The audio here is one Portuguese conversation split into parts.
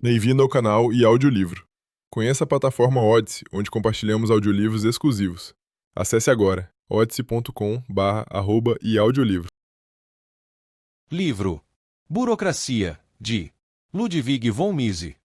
Bem-vindo ao canal e audiolivro. Conheça a plataforma Odysee, onde compartilhamos audiolivros exclusivos. Acesse agora odysee.com/e-audiolivro. Livro Burocracia, de Ludwig von Mises.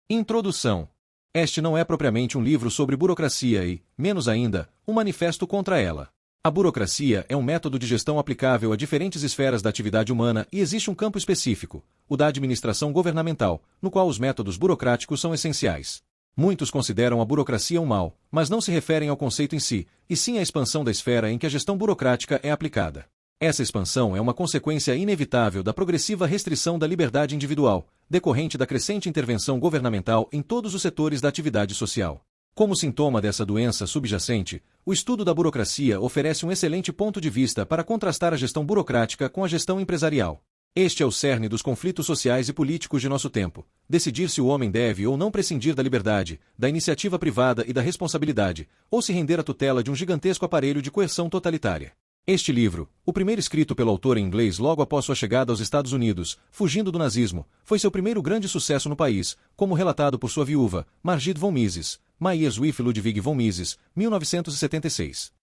Introdução. Este não é propriamente um livro sobre burocracia e, menos ainda, um manifesto contra ela. A burocracia é um método de gestão aplicável a diferentes esferas da atividade humana e existe um campo específico, o da administração governamental, no qual os métodos burocráticos são essenciais. Muitos consideram a burocracia um mal, mas não se referem ao conceito em si, e sim à expansão da esfera em que a gestão burocrática é aplicada. Essa expansão é uma consequência inevitável da progressiva restrição da liberdade individual, decorrente da crescente intervenção governamental em todos os setores da atividade social. Como sintoma dessa doença subjacente, o estudo da burocracia oferece um excelente ponto de vista para contrastar a gestão burocrática com a gestão empresarial. Este é o cerne dos conflitos sociais e políticos de nosso tempo: decidir se o homem deve ou não prescindir da liberdade, da iniciativa privada e da responsabilidade, ou se render à tutela de um gigantesco aparelho de coerção totalitária. Este livro, o primeiro escrito pelo autor em inglês logo após sua chegada aos Estados Unidos, fugindo do nazismo, foi seu primeiro grande sucesso no país, como relatado por sua viúva, Margit von Mises, My Years with Ludwig von Mises, 1976.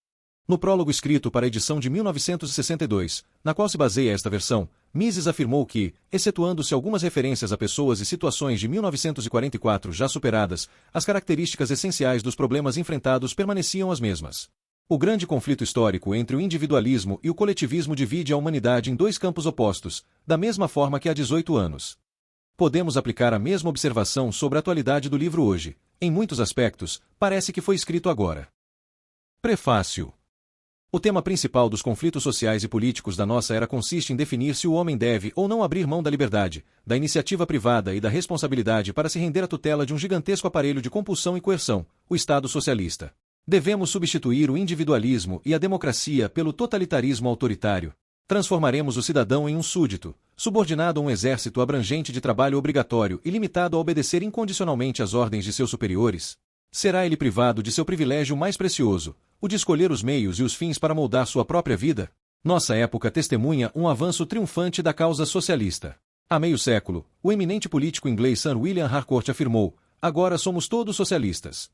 No prólogo escrito para a edição de 1962, na qual se baseia esta versão, Mises afirmou que, excetuando-se algumas referências a pessoas e situações de 1944 já superadas, as características essenciais dos problemas enfrentados permaneciam as mesmas. O grande conflito histórico entre o individualismo e o coletivismo divide a humanidade em dois campos opostos, da mesma forma que há 18 anos. Podemos aplicar a mesma observação sobre a atualidade do livro hoje. Em muitos aspectos, parece que foi escrito agora. Prefácio. O tema principal dos conflitos sociais e políticos da nossa era consiste em definir se o homem deve ou não abrir mão da liberdade, da iniciativa privada e da responsabilidade para se render à tutela de um gigantesco aparelho de compulsão e coerção, o Estado socialista. Devemos substituir o individualismo e a democracia pelo totalitarismo autoritário. Transformaremos o cidadão em um súdito, subordinado a um exército abrangente de trabalho obrigatório e limitado a obedecer incondicionalmente às ordens de seus superiores. Será ele privado de seu privilégio mais precioso, o de escolher os meios e os fins para moldar sua própria vida? Nossa época testemunha um avanço triunfante da causa socialista. Há meio século, o eminente político inglês Sir William Harcourt afirmou: "Agora somos todos socialistas."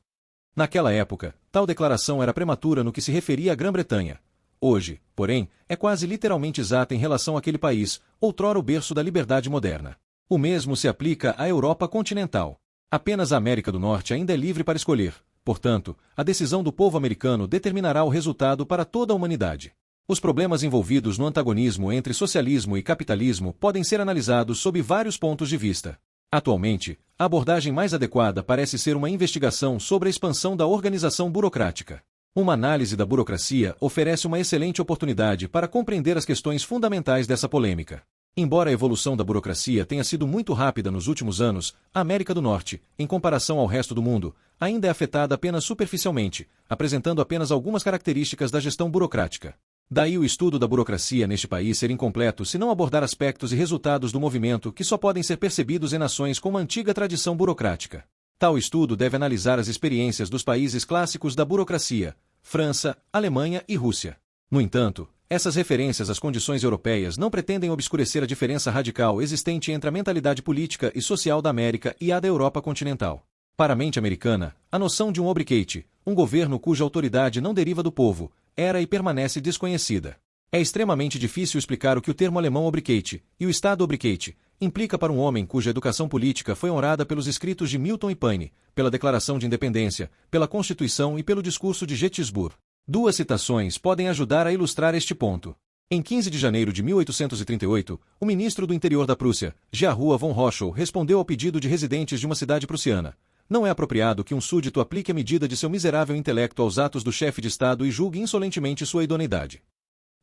Naquela época, tal declaração era prematura no que se referia à Grã-Bretanha. Hoje, porém, é quase literalmente exata em relação àquele país, outrora o berço da liberdade moderna. O mesmo se aplica à Europa continental. Apenas a América do Norte ainda é livre para escolher. Portanto, a decisão do povo americano determinará o resultado para toda a humanidade. Os problemas envolvidos no antagonismo entre socialismo e capitalismo podem ser analisados sob vários pontos de vista. Atualmente, a abordagem mais adequada parece ser uma investigação sobre a expansão da organização burocrática. Uma análise da burocracia oferece uma excelente oportunidade para compreender as questões fundamentais dessa polêmica. Embora a evolução da burocracia tenha sido muito rápida nos últimos anos, a América do Norte, em comparação ao resto do mundo, ainda é afetada apenas superficialmente, apresentando apenas algumas características da gestão burocrática. Daí o estudo da burocracia neste país ser incompleto se não abordar aspectos e resultados do movimento que só podem ser percebidos em nações com uma antiga tradição burocrática. Tal estudo deve analisar as experiências dos países clássicos da burocracia: França, Alemanha e Rússia. No entanto, essas referências às condições europeias não pretendem obscurecer a diferença radical existente entre a mentalidade política e social da América e a da Europa continental. Para a mente americana, a noção de um obrigate, um governo cuja autoridade não deriva do povo, era e permanece desconhecida. É extremamente difícil explicar o que o termo alemão obrigate e o Estado obrigate implica para um homem cuja educação política foi honrada pelos escritos de Milton e Paine, pela Declaração de Independência, pela Constituição e pelo discurso de Gettysburg. Duas citações podem ajudar a ilustrar este ponto. Em 15 de janeiro de 1838, o ministro do interior da Prússia, Gearrua von Rochow, respondeu ao pedido de residentes de uma cidade prussiana: "Não é apropriado que um súdito aplique a medida de seu miserável intelecto aos atos do chefe de Estado e julgue insolentemente sua idoneidade."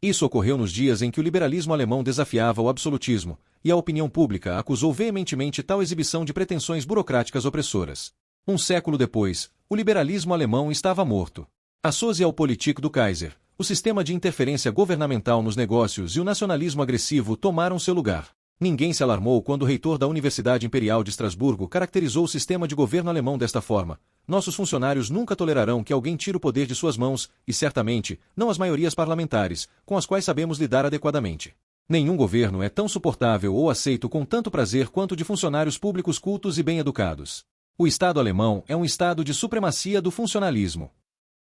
Isso ocorreu nos dias em que o liberalismo alemão desafiava o absolutismo, e a opinião pública acusou veementemente tal exibição de pretensões burocráticas opressoras. Um século depois, o liberalismo alemão estava morto. A Socialpolitik do Kaiser, o sistema de interferência governamental nos negócios e o nacionalismo agressivo tomaram seu lugar. Ninguém se alarmou quando o reitor da Universidade Imperial de Estrasburgo caracterizou o sistema de governo alemão desta forma: "Nossos funcionários nunca tolerarão que alguém tire o poder de suas mãos, e certamente, não as maiorias parlamentares, com as quais sabemos lidar adequadamente." Nenhum governo é tão suportável ou aceito com tanto prazer quanto o de funcionários públicos cultos e bem-educados. O Estado alemão é um estado de supremacia do funcionalismo.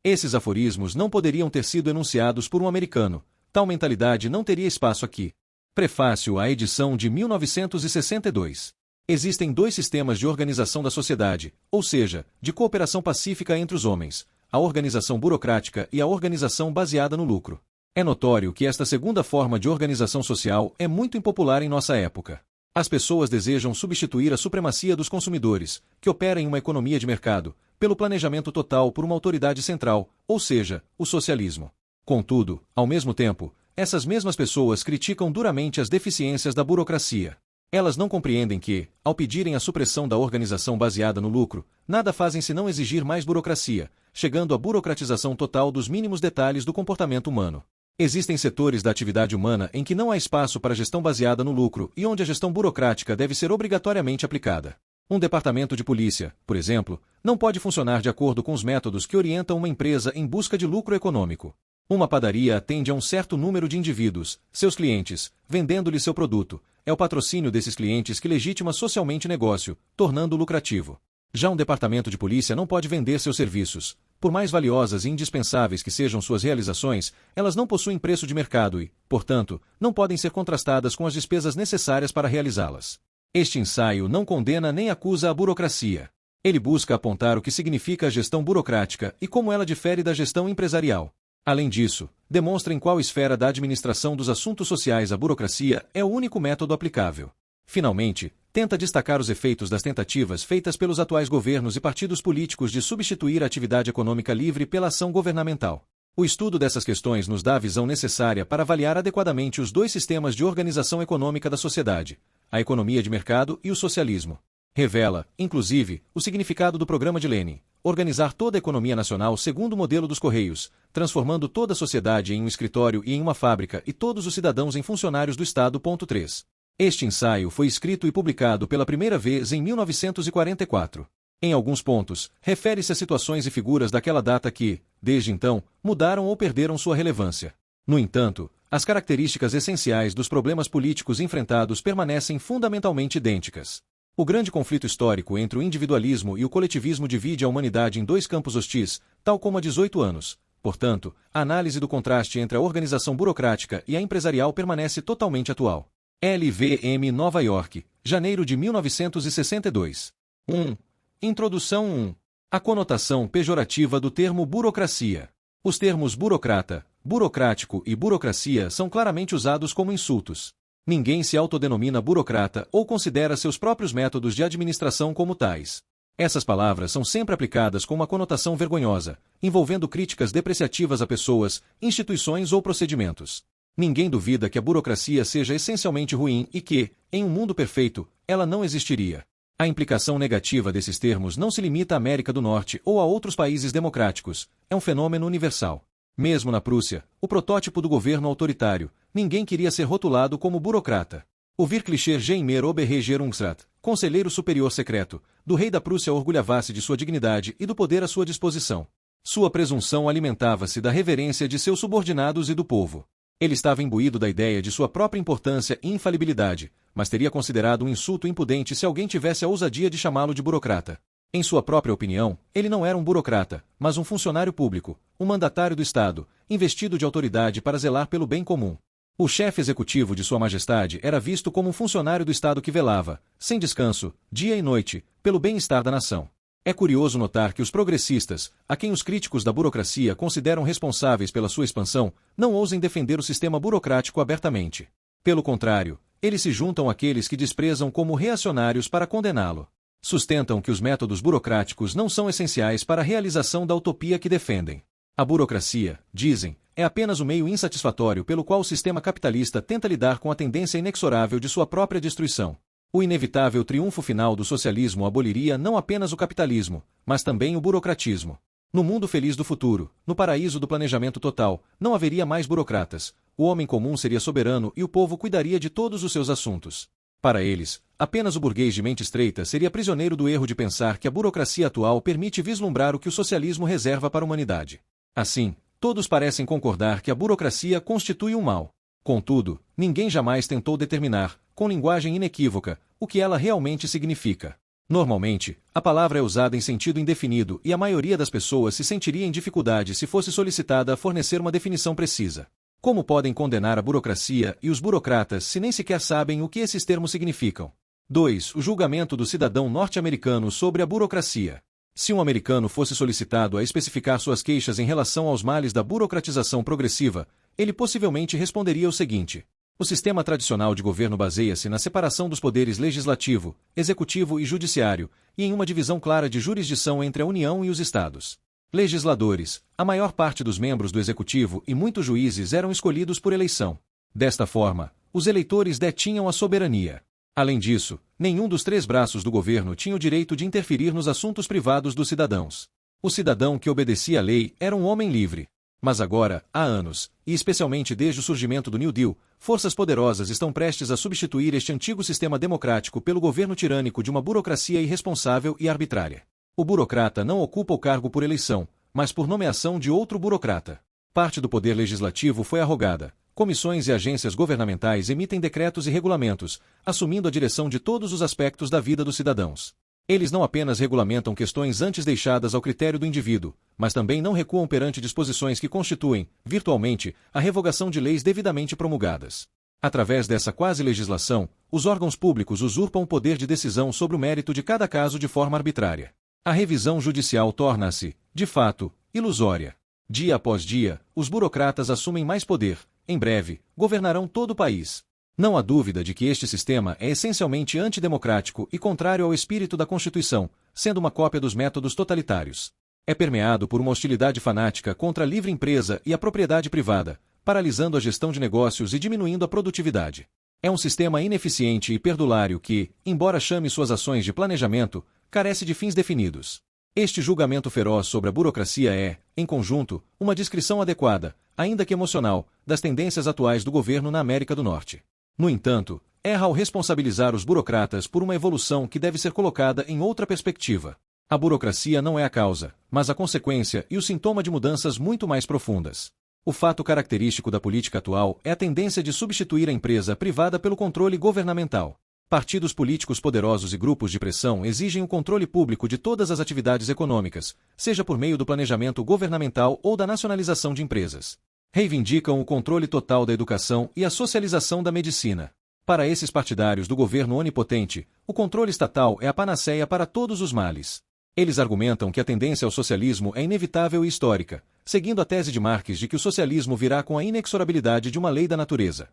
Esses aforismos não poderiam ter sido enunciados por um americano, tal mentalidade não teria espaço aqui. Prefácio à edição de 1962. Existem dois sistemas de organização da sociedade, ou seja, de cooperação pacífica entre os homens, a organização burocrática e a organização baseada no lucro. É notório que esta segunda forma de organização social é muito impopular em nossa época. As pessoas desejam substituir a supremacia dos consumidores, que opera em uma economia de mercado, pelo planejamento total por uma autoridade central, ou seja, o socialismo. Contudo, ao mesmo tempo, essas mesmas pessoas criticam duramente as deficiências da burocracia. Elas não compreendem que, ao pedirem a supressão da organização baseada no lucro, nada fazem senão exigir mais burocracia, chegando à burocratização total dos mínimos detalhes do comportamento humano. Existem setores da atividade humana em que não há espaço para gestão baseada no lucro e onde a gestão burocrática deve ser obrigatoriamente aplicada. Um departamento de polícia, por exemplo, não pode funcionar de acordo com os métodos que orientam uma empresa em busca de lucro econômico. Uma padaria atende a um certo número de indivíduos, seus clientes, vendendo-lhe seu produto. É o patrocínio desses clientes que legitima socialmente o negócio, tornando-o lucrativo. Já um departamento de polícia não pode vender seus serviços. Por mais valiosas e indispensáveis que sejam suas realizações, elas não possuem preço de mercado e, portanto, não podem ser contrastadas com as despesas necessárias para realizá-las. Este ensaio não condena nem acusa a burocracia. Ele busca apontar o que significa a gestão burocrática e como ela difere da gestão empresarial. Além disso, demonstra em qual esfera da administração dos assuntos sociais a burocracia é o único método aplicável. Finalmente, tenta destacar os efeitos das tentativas feitas pelos atuais governos e partidos políticos de substituir a atividade econômica livre pela ação governamental. O estudo dessas questões nos dá a visão necessária para avaliar adequadamente os dois sistemas de organização econômica da sociedade, a economia de mercado e o socialismo. Revela, inclusive, o significado do programa de Lenin, organizar toda a economia nacional segundo o modelo dos Correios, transformando toda a sociedade em um escritório e em uma fábrica e todos os cidadãos em funcionários do Estado. 3. Este ensaio foi escrito e publicado pela primeira vez em 1944. Em alguns pontos, refere-se a situações e figuras daquela data que, desde então, mudaram ou perderam sua relevância. No entanto, as características essenciais dos problemas políticos enfrentados permanecem fundamentalmente idênticas. O grande conflito histórico entre o individualismo e o coletivismo divide a humanidade em dois campos hostis, tal como há 18 anos. Portanto, a análise do contraste entre a organização burocrática e a empresarial permanece totalmente atual. LVM Nova York, janeiro de 1962. 1. Introdução 1. A conotação pejorativa do termo burocracia. Os termos burocrata, burocrático e burocracia são claramente usados como insultos. Ninguém se autodenomina burocrata ou considera seus próprios métodos de administração como tais. Essas palavras são sempre aplicadas com uma conotação vergonhosa, envolvendo críticas depreciativas a pessoas, instituições ou procedimentos. Ninguém duvida que a burocracia seja essencialmente ruim e que, em um mundo perfeito, ela não existiria. A implicação negativa desses termos não se limita à América do Norte ou a outros países democráticos, é um fenômeno universal. Mesmo na Prússia, o protótipo do governo autoritário, ninguém queria ser rotulado como burocrata. O Wirklicher Geheimer Oberregierungsrat, conselheiro superior secreto, do rei da Prússia orgulhava-se de sua dignidade e do poder à sua disposição. Sua presunção alimentava-se da reverência de seus subordinados e do povo. Ele estava imbuído da ideia de sua própria importância e infalibilidade, mas teria considerado um insulto impudente se alguém tivesse a ousadia de chamá-lo de burocrata. Em sua própria opinião, ele não era um burocrata, mas um funcionário público, um mandatário do Estado, investido de autoridade para zelar pelo bem comum. O chefe executivo de Sua Majestade era visto como um funcionário do Estado que velava, sem descanso, dia e noite, pelo bem-estar da nação. É curioso notar que os progressistas, a quem os críticos da burocracia consideram responsáveis pela sua expansão, não ousem defender o sistema burocrático abertamente. Pelo contrário, eles se juntam àqueles que desprezam como reacionários para condená-lo. Sustentam que os métodos burocráticos não são essenciais para a realização da utopia que defendem. A burocracia, dizem, é apenas o meio insatisfatório pelo qual o sistema capitalista tenta lidar com a tendência inexorável de sua própria destruição. O inevitável triunfo final do socialismo aboliria não apenas o capitalismo, mas também o burocratismo. No mundo feliz do futuro, no paraíso do planejamento total, não haveria mais burocratas, o homem comum seria soberano e o povo cuidaria de todos os seus assuntos. Para eles, apenas o burguês de mente estreita seria prisioneiro do erro de pensar que a burocracia atual permite vislumbrar o que o socialismo reserva para a humanidade. Assim, todos parecem concordar que a burocracia constitui um mal. Contudo, ninguém jamais tentou determinar, com linguagem inequívoca, o que ela realmente significa. Normalmente, a palavra é usada em sentido indefinido e a maioria das pessoas se sentiria em dificuldade se fosse solicitada a fornecer uma definição precisa. Como podem condenar a burocracia e os burocratas se nem sequer sabem o que esses termos significam? 2. O julgamento do cidadão norte-americano sobre a burocracia. Se um americano fosse solicitado a especificar suas queixas em relação aos males da burocratização progressiva, ele possivelmente responderia o seguinte: o sistema tradicional de governo baseia-se na separação dos poderes legislativo, executivo e judiciário, e em uma divisão clara de jurisdição entre a União e os Estados. Legisladores, a maior parte dos membros do executivo e muitos juízes eram escolhidos por eleição. Desta forma, os eleitores detinham a soberania. Além disso, nenhum dos três braços do governo tinha o direito de interferir nos assuntos privados dos cidadãos. O cidadão que obedecia à lei era um homem livre. Mas agora, há anos, e especialmente desde o surgimento do New Deal, forças poderosas estão prestes a substituir este antigo sistema democrático pelo governo tirânico de uma burocracia irresponsável e arbitrária. O burocrata não ocupa o cargo por eleição, mas por nomeação de outro burocrata. Parte do poder legislativo foi arrogada. Comissões e agências governamentais emitem decretos e regulamentos, assumindo a direção de todos os aspectos da vida dos cidadãos. Eles não apenas regulamentam questões antes deixadas ao critério do indivíduo, mas também não recuam perante disposições que constituem, virtualmente, a revogação de leis devidamente promulgadas. Através dessa quase-legislação, os órgãos públicos usurpam o poder de decisão sobre o mérito de cada caso de forma arbitrária. A revisão judicial torna-se, de fato, ilusória. Dia após dia, os burocratas assumem mais poder. Em breve, governarão todo o país. Não há dúvida de que este sistema é essencialmente antidemocrático e contrário ao espírito da Constituição, sendo uma cópia dos métodos totalitários. É permeado por uma hostilidade fanática contra a livre empresa e a propriedade privada, paralisando a gestão de negócios e diminuindo a produtividade. É um sistema ineficiente e perdulário que, embora chame suas ações de planejamento, carece de fins definidos. Este julgamento feroz sobre a burocracia é, em conjunto, uma descrição adequada, ainda que emocional, das tendências atuais do governo na América do Norte. No entanto, erra ao responsabilizar os burocratas por uma evolução que deve ser colocada em outra perspectiva. A burocracia não é a causa, mas a consequência e o sintoma de mudanças muito mais profundas. O fato característico da política atual é a tendência de substituir a empresa privada pelo controle governamental. Partidos políticos poderosos e grupos de pressão exigem o controle público de todas as atividades econômicas, seja por meio do planejamento governamental ou da nacionalização de empresas. Reivindicam o controle total da educação e a socialização da medicina. Para esses partidários do governo onipotente, o controle estatal é a panaceia para todos os males. Eles argumentam que a tendência ao socialismo é inevitável e histórica, seguindo a tese de Marx de que o socialismo virá com a inexorabilidade de uma lei da natureza.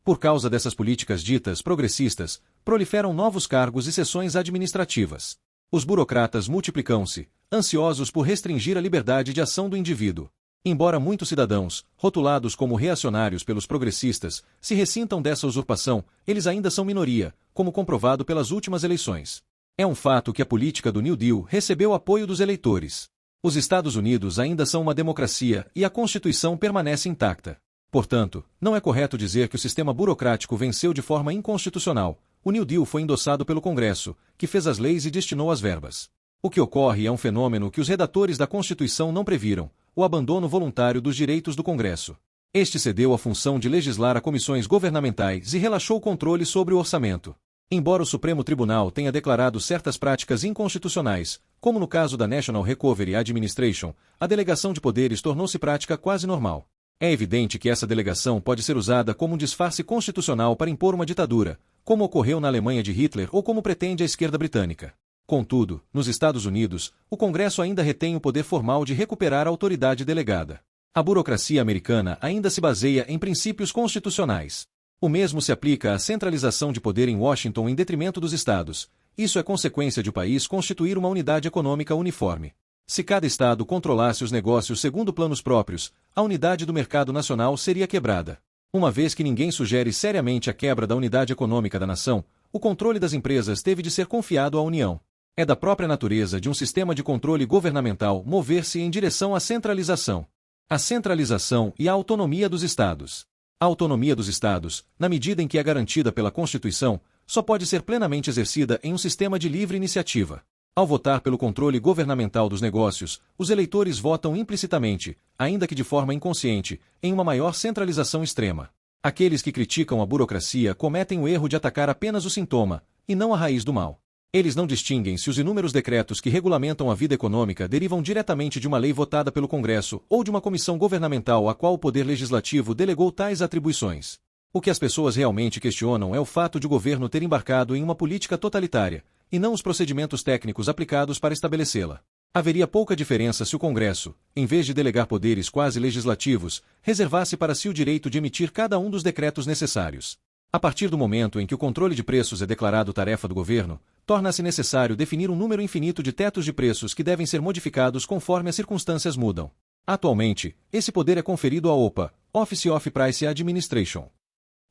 Por causa dessas políticas ditas progressistas, proliferam novos cargos e seções administrativas. Os burocratas multiplicam-se, ansiosos por restringir a liberdade de ação do indivíduo. Embora muitos cidadãos, rotulados como reacionários pelos progressistas, se ressintam dessa usurpação, eles ainda são minoria, como comprovado pelas últimas eleições. É um fato que a política do New Deal recebeu apoio dos eleitores. Os Estados Unidos ainda são uma democracia e a Constituição permanece intacta. Portanto, não é correto dizer que o sistema burocrático venceu de forma inconstitucional. O New Deal foi endossado pelo Congresso, que fez as leis e destinou as verbas. O que ocorre é um fenômeno que os redatores da Constituição não previram: o abandono voluntário dos direitos do Congresso. Este cedeu a função de legislar a comissões governamentais e relaxou o controle sobre o orçamento. Embora o Supremo Tribunal tenha declarado certas práticas inconstitucionais, como no caso da National Recovery Administration, a delegação de poderes tornou-se prática quase normal. É evidente que essa delegação pode ser usada como um disfarce constitucional para impor uma ditadura, como ocorreu na Alemanha de Hitler ou como pretende a esquerda britânica. Contudo, nos Estados Unidos, o Congresso ainda retém o poder formal de recuperar a autoridade delegada. A burocracia americana ainda se baseia em princípios constitucionais. O mesmo se aplica à centralização de poder em Washington em detrimento dos estados. Isso é consequência de o país constituir uma unidade econômica uniforme. Se cada estado controlasse os negócios segundo planos próprios, a unidade do mercado nacional seria quebrada. Uma vez que ninguém sugere seriamente a quebra da unidade econômica da nação, o controle das empresas teve de ser confiado à União. É da própria natureza de um sistema de controle governamental mover-se em direção à centralização. A centralização e a autonomia dos estados. A autonomia dos estados, na medida em que é garantida pela Constituição, só pode ser plenamente exercida em um sistema de livre iniciativa. Ao votar pelo controle governamental dos negócios, os eleitores votam implicitamente, ainda que de forma inconsciente, em uma maior centralização extrema. Aqueles que criticam a burocracia cometem o erro de atacar apenas o sintoma, e não a raiz do mal. Eles não distinguem se os inúmeros decretos que regulamentam a vida econômica derivam diretamente de uma lei votada pelo Congresso ou de uma comissão governamental a qual o Poder Legislativo delegou tais atribuições. O que as pessoas realmente questionam é o fato de o governo ter embarcado em uma política totalitária, e não os procedimentos técnicos aplicados para estabelecê-la. Haveria pouca diferença se o Congresso, em vez de delegar poderes quase legislativos, reservasse para si o direito de emitir cada um dos decretos necessários. A partir do momento em que o controle de preços é declarado tarefa do governo, torna-se necessário definir um número infinito de tetos de preços que devem ser modificados conforme as circunstâncias mudam. Atualmente, esse poder é conferido à OPA, Office of Price Administration.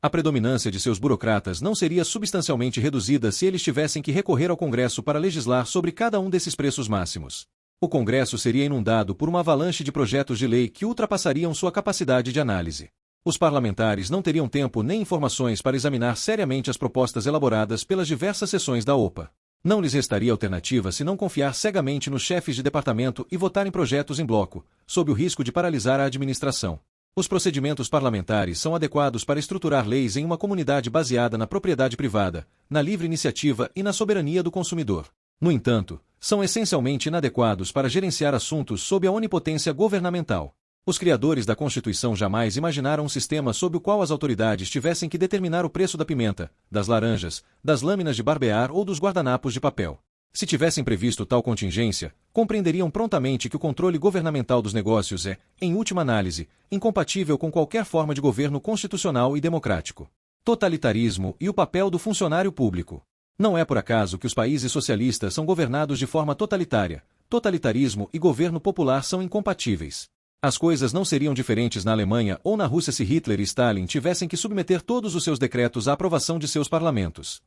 A predominância de seus burocratas não seria substancialmente reduzida se eles tivessem que recorrer ao Congresso para legislar sobre cada um desses preços máximos. O Congresso seria inundado por uma avalanche de projetos de lei que ultrapassariam sua capacidade de análise. Os parlamentares não teriam tempo nem informações para examinar seriamente as propostas elaboradas pelas diversas seções da OPA. Não lhes restaria alternativa senão confiar cegamente nos chefes de departamento e votar em projetos em bloco, sob o risco de paralisar a administração. Os procedimentos parlamentares são adequados para estruturar leis em uma comunidade baseada na propriedade privada, na livre iniciativa e na soberania do consumidor. No entanto, são essencialmente inadequados para gerenciar assuntos sob a onipotência governamental. Os criadores da Constituição jamais imaginaram um sistema sob o qual as autoridades tivessem que determinar o preço da pimenta, das laranjas, das lâminas de barbear ou dos guardanapos de papel. Se tivessem previsto tal contingência, compreenderiam prontamente que o controle governamental dos negócios é, em última análise, incompatível com qualquer forma de governo constitucional e democrático. Totalitarismo e o papel do funcionário público. Não é por acaso que os países socialistas são governados de forma totalitária. Totalitarismo e governo popular são incompatíveis. As coisas não seriam diferentes na Alemanha ou na Rússia se Hitler e Stalin tivessem que submeter todos os seus decretos à aprovação de seus parlamentos.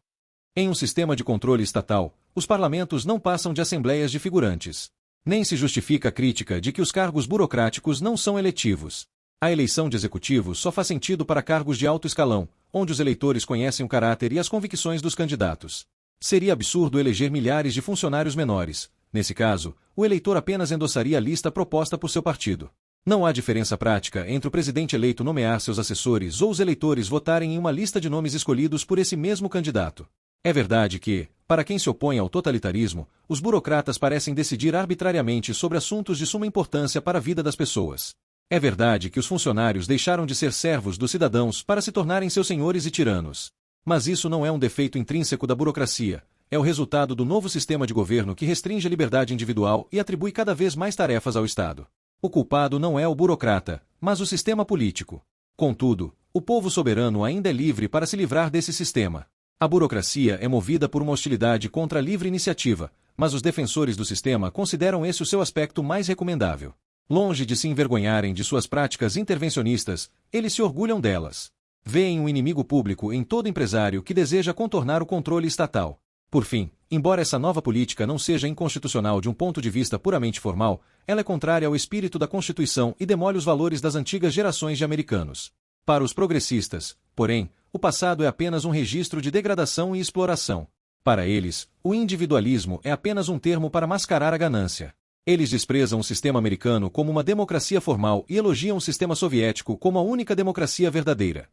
Em um sistema de controle estatal, os parlamentos não passam de assembleias de figurantes. Nem se justifica a crítica de que os cargos burocráticos não são eletivos. A eleição de executivos só faz sentido para cargos de alto escalão, onde os eleitores conhecem o caráter e as convicções dos candidatos. Seria absurdo eleger milhares de funcionários menores. Nesse caso, o eleitor apenas endossaria a lista proposta por seu partido. Não há diferença prática entre o presidente eleito nomear seus assessores ou os eleitores votarem em uma lista de nomes escolhidos por esse mesmo candidato. É verdade que, para quem se opõe ao totalitarismo, os burocratas parecem decidir arbitrariamente sobre assuntos de suma importância para a vida das pessoas. É verdade que os funcionários deixaram de ser servos dos cidadãos para se tornarem seus senhores e tiranos. Mas isso não é um defeito intrínseco da burocracia, é o resultado do novo sistema de governo que restringe a liberdade individual e atribui cada vez mais tarefas ao Estado. O culpado não é o burocrata, mas o sistema político. Contudo, o povo soberano ainda é livre para se livrar desse sistema. A burocracia é movida por uma hostilidade contra a livre iniciativa, mas os defensores do sistema consideram esse o seu aspecto mais recomendável. Longe de se envergonharem de suas práticas intervencionistas, eles se orgulham delas. Veem um inimigo público em todo empresário que deseja contornar o controle estatal. Por fim, embora essa nova política não seja inconstitucional de um ponto de vista puramente formal, ela é contrária ao espírito da Constituição e demole os valores das antigas gerações de americanos. Para os progressistas, porém, o passado é apenas um registro de degradação e exploração. Para eles, o individualismo é apenas um termo para mascarar a ganância. Eles desprezam o sistema americano como uma democracia formal e elogiam o sistema soviético como a única democracia verdadeira.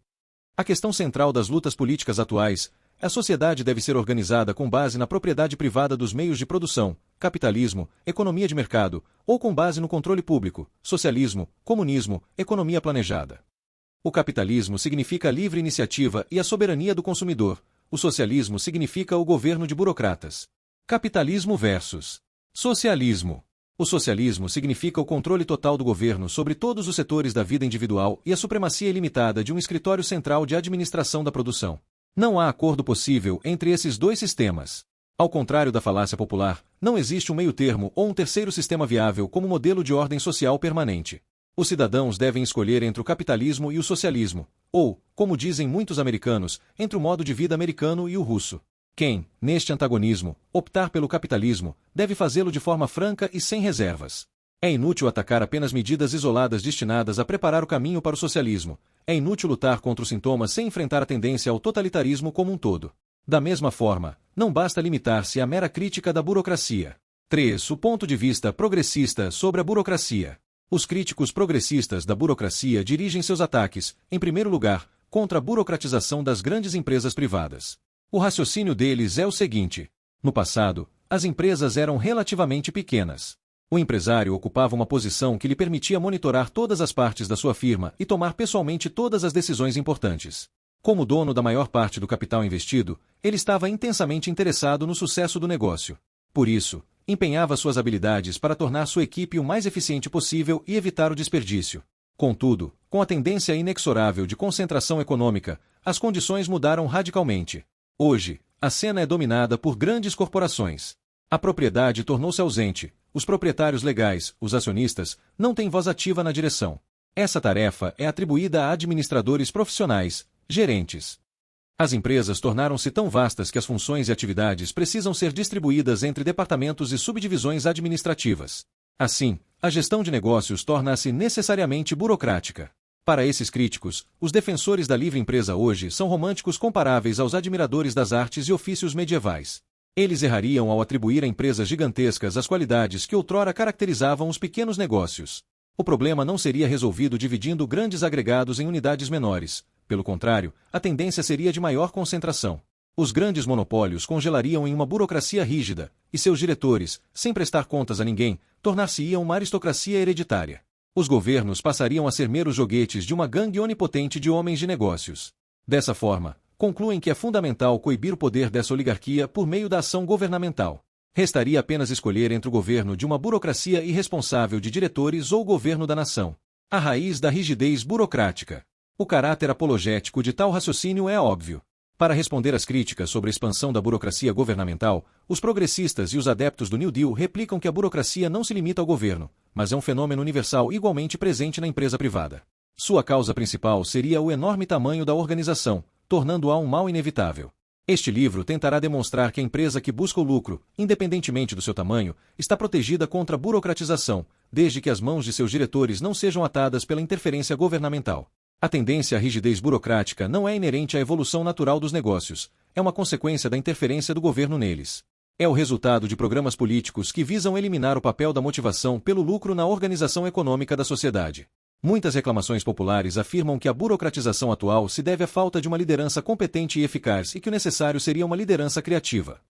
A questão central das lutas políticas atuais: a sociedade deve ser organizada com base na propriedade privada dos meios de produção, capitalismo, economia de mercado, ou com base no controle público, socialismo, comunismo, economia planejada. O capitalismo significa a livre iniciativa e a soberania do consumidor. O socialismo significa o governo de burocratas. Capitalismo versus socialismo. O socialismo significa o controle total do governo sobre todos os setores da vida individual e a supremacia ilimitada de um escritório central de administração da produção. Não há acordo possível entre esses dois sistemas. Ao contrário da falácia popular, não existe um meio-termo ou um terceiro sistema viável como modelo de ordem social permanente. Os cidadãos devem escolher entre o capitalismo e o socialismo, ou, como dizem muitos americanos, entre o modo de vida americano e o russo. Quem, neste antagonismo, optar pelo capitalismo, deve fazê-lo de forma franca e sem reservas. É inútil atacar apenas medidas isoladas destinadas a preparar o caminho para o socialismo. É inútil lutar contra os sintomas sem enfrentar a tendência ao totalitarismo como um todo. Da mesma forma, não basta limitar-se à mera crítica da burocracia. 3. O ponto de vista progressista sobre a burocracia. Os críticos progressistas da burocracia dirigem seus ataques, em primeiro lugar, contra a burocratização das grandes empresas privadas. O raciocínio deles é o seguinte: no passado, as empresas eram relativamente pequenas. O empresário ocupava uma posição que lhe permitia monitorar todas as partes da sua firma e tomar pessoalmente todas as decisões importantes. Como dono da maior parte do capital investido, ele estava intensamente interessado no sucesso do negócio. Por isso, empenhava suas habilidades para tornar sua equipe o mais eficiente possível e evitar o desperdício. Contudo, com a tendência inexorável de concentração econômica, as condições mudaram radicalmente. Hoje, a cena é dominada por grandes corporações. A propriedade tornou-se ausente, os proprietários legais, os acionistas, não têm voz ativa na direção. Essa tarefa é atribuída a administradores profissionais, gerentes. As empresas tornaram-se tão vastas que as funções e atividades precisam ser distribuídas entre departamentos e subdivisões administrativas. Assim, a gestão de negócios torna-se necessariamente burocrática. Para esses críticos, os defensores da livre empresa hoje são românticos comparáveis aos admiradores das artes e ofícios medievais. Eles errariam ao atribuir a empresas gigantescas as qualidades que outrora caracterizavam os pequenos negócios. O problema não seria resolvido dividindo grandes agregados em unidades menores. Pelo contrário, a tendência seria de maior concentração. Os grandes monopólios congelariam em uma burocracia rígida, e seus diretores, sem prestar contas a ninguém, tornar-se-iam uma aristocracia hereditária. Os governos passariam a ser meros joguetes de uma gangue onipotente de homens de negócios. Dessa forma, concluem que é fundamental coibir o poder dessa oligarquia por meio da ação governamental. Restaria apenas escolher entre o governo de uma burocracia irresponsável de diretores ou o governo da nação. A raiz da rigidez burocrática. O caráter apologético de tal raciocínio é óbvio. Para responder às críticas sobre a expansão da burocracia governamental, os progressistas e os adeptos do New Deal replicam que a burocracia não se limita ao governo, mas é um fenômeno universal igualmente presente na empresa privada. Sua causa principal seria o enorme tamanho da organização, tornando-a um mal inevitável. Este livro tentará demonstrar que a empresa que busca o lucro, independentemente do seu tamanho, está protegida contra a burocratização, desde que as mãos de seus diretores não sejam atadas pela interferência governamental. A tendência à rigidez burocrática não é inerente à evolução natural dos negócios, é uma consequência da interferência do governo neles. É o resultado de programas políticos que visam eliminar o papel da motivação pelo lucro na organização econômica da sociedade. Muitas reclamações populares afirmam que a burocratização atual se deve à falta de uma liderança competente e eficaz e que o necessário seria uma liderança criativa.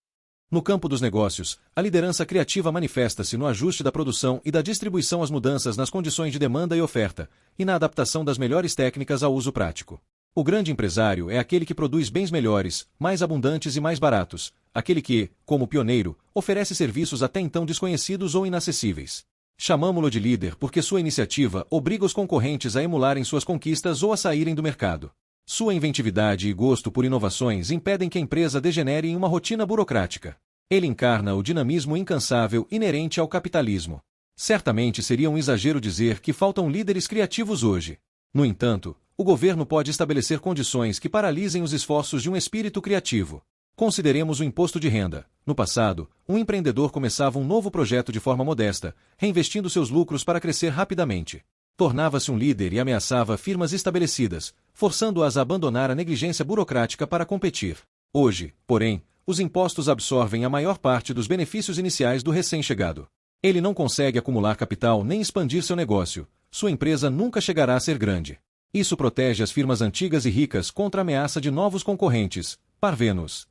No campo dos negócios, a liderança criativa manifesta-se no ajuste da produção e da distribuição às mudanças nas condições de demanda e oferta, e na adaptação das melhores técnicas ao uso prático. O grande empresário é aquele que produz bens melhores, mais abundantes e mais baratos, aquele que, como pioneiro, oferece serviços até então desconhecidos ou inacessíveis. Chamamo-lo de líder porque sua iniciativa obriga os concorrentes a emularem suas conquistas ou a saírem do mercado. Sua inventividade e gosto por inovações impedem que a empresa degenere em uma rotina burocrática. Ele encarna o dinamismo incansável inerente ao capitalismo. Certamente seria um exagero dizer que faltam líderes criativos hoje. No entanto, o governo pode estabelecer condições que paralisem os esforços de um espírito criativo. Consideremos o imposto de renda. No passado, um empreendedor começava um novo projeto de forma modesta, reinvestindo seus lucros para crescer rapidamente. Tornava-se um líder e ameaçava firmas estabelecidas, forçando-as a abandonar a negligência burocrática para competir. Hoje, porém, os impostos absorvem a maior parte dos benefícios iniciais do recém-chegado. Ele não consegue acumular capital nem expandir seu negócio. Sua empresa nunca chegará a ser grande. Isso protege as firmas antigas e ricas contra a ameaça de novos concorrentes, parvenos.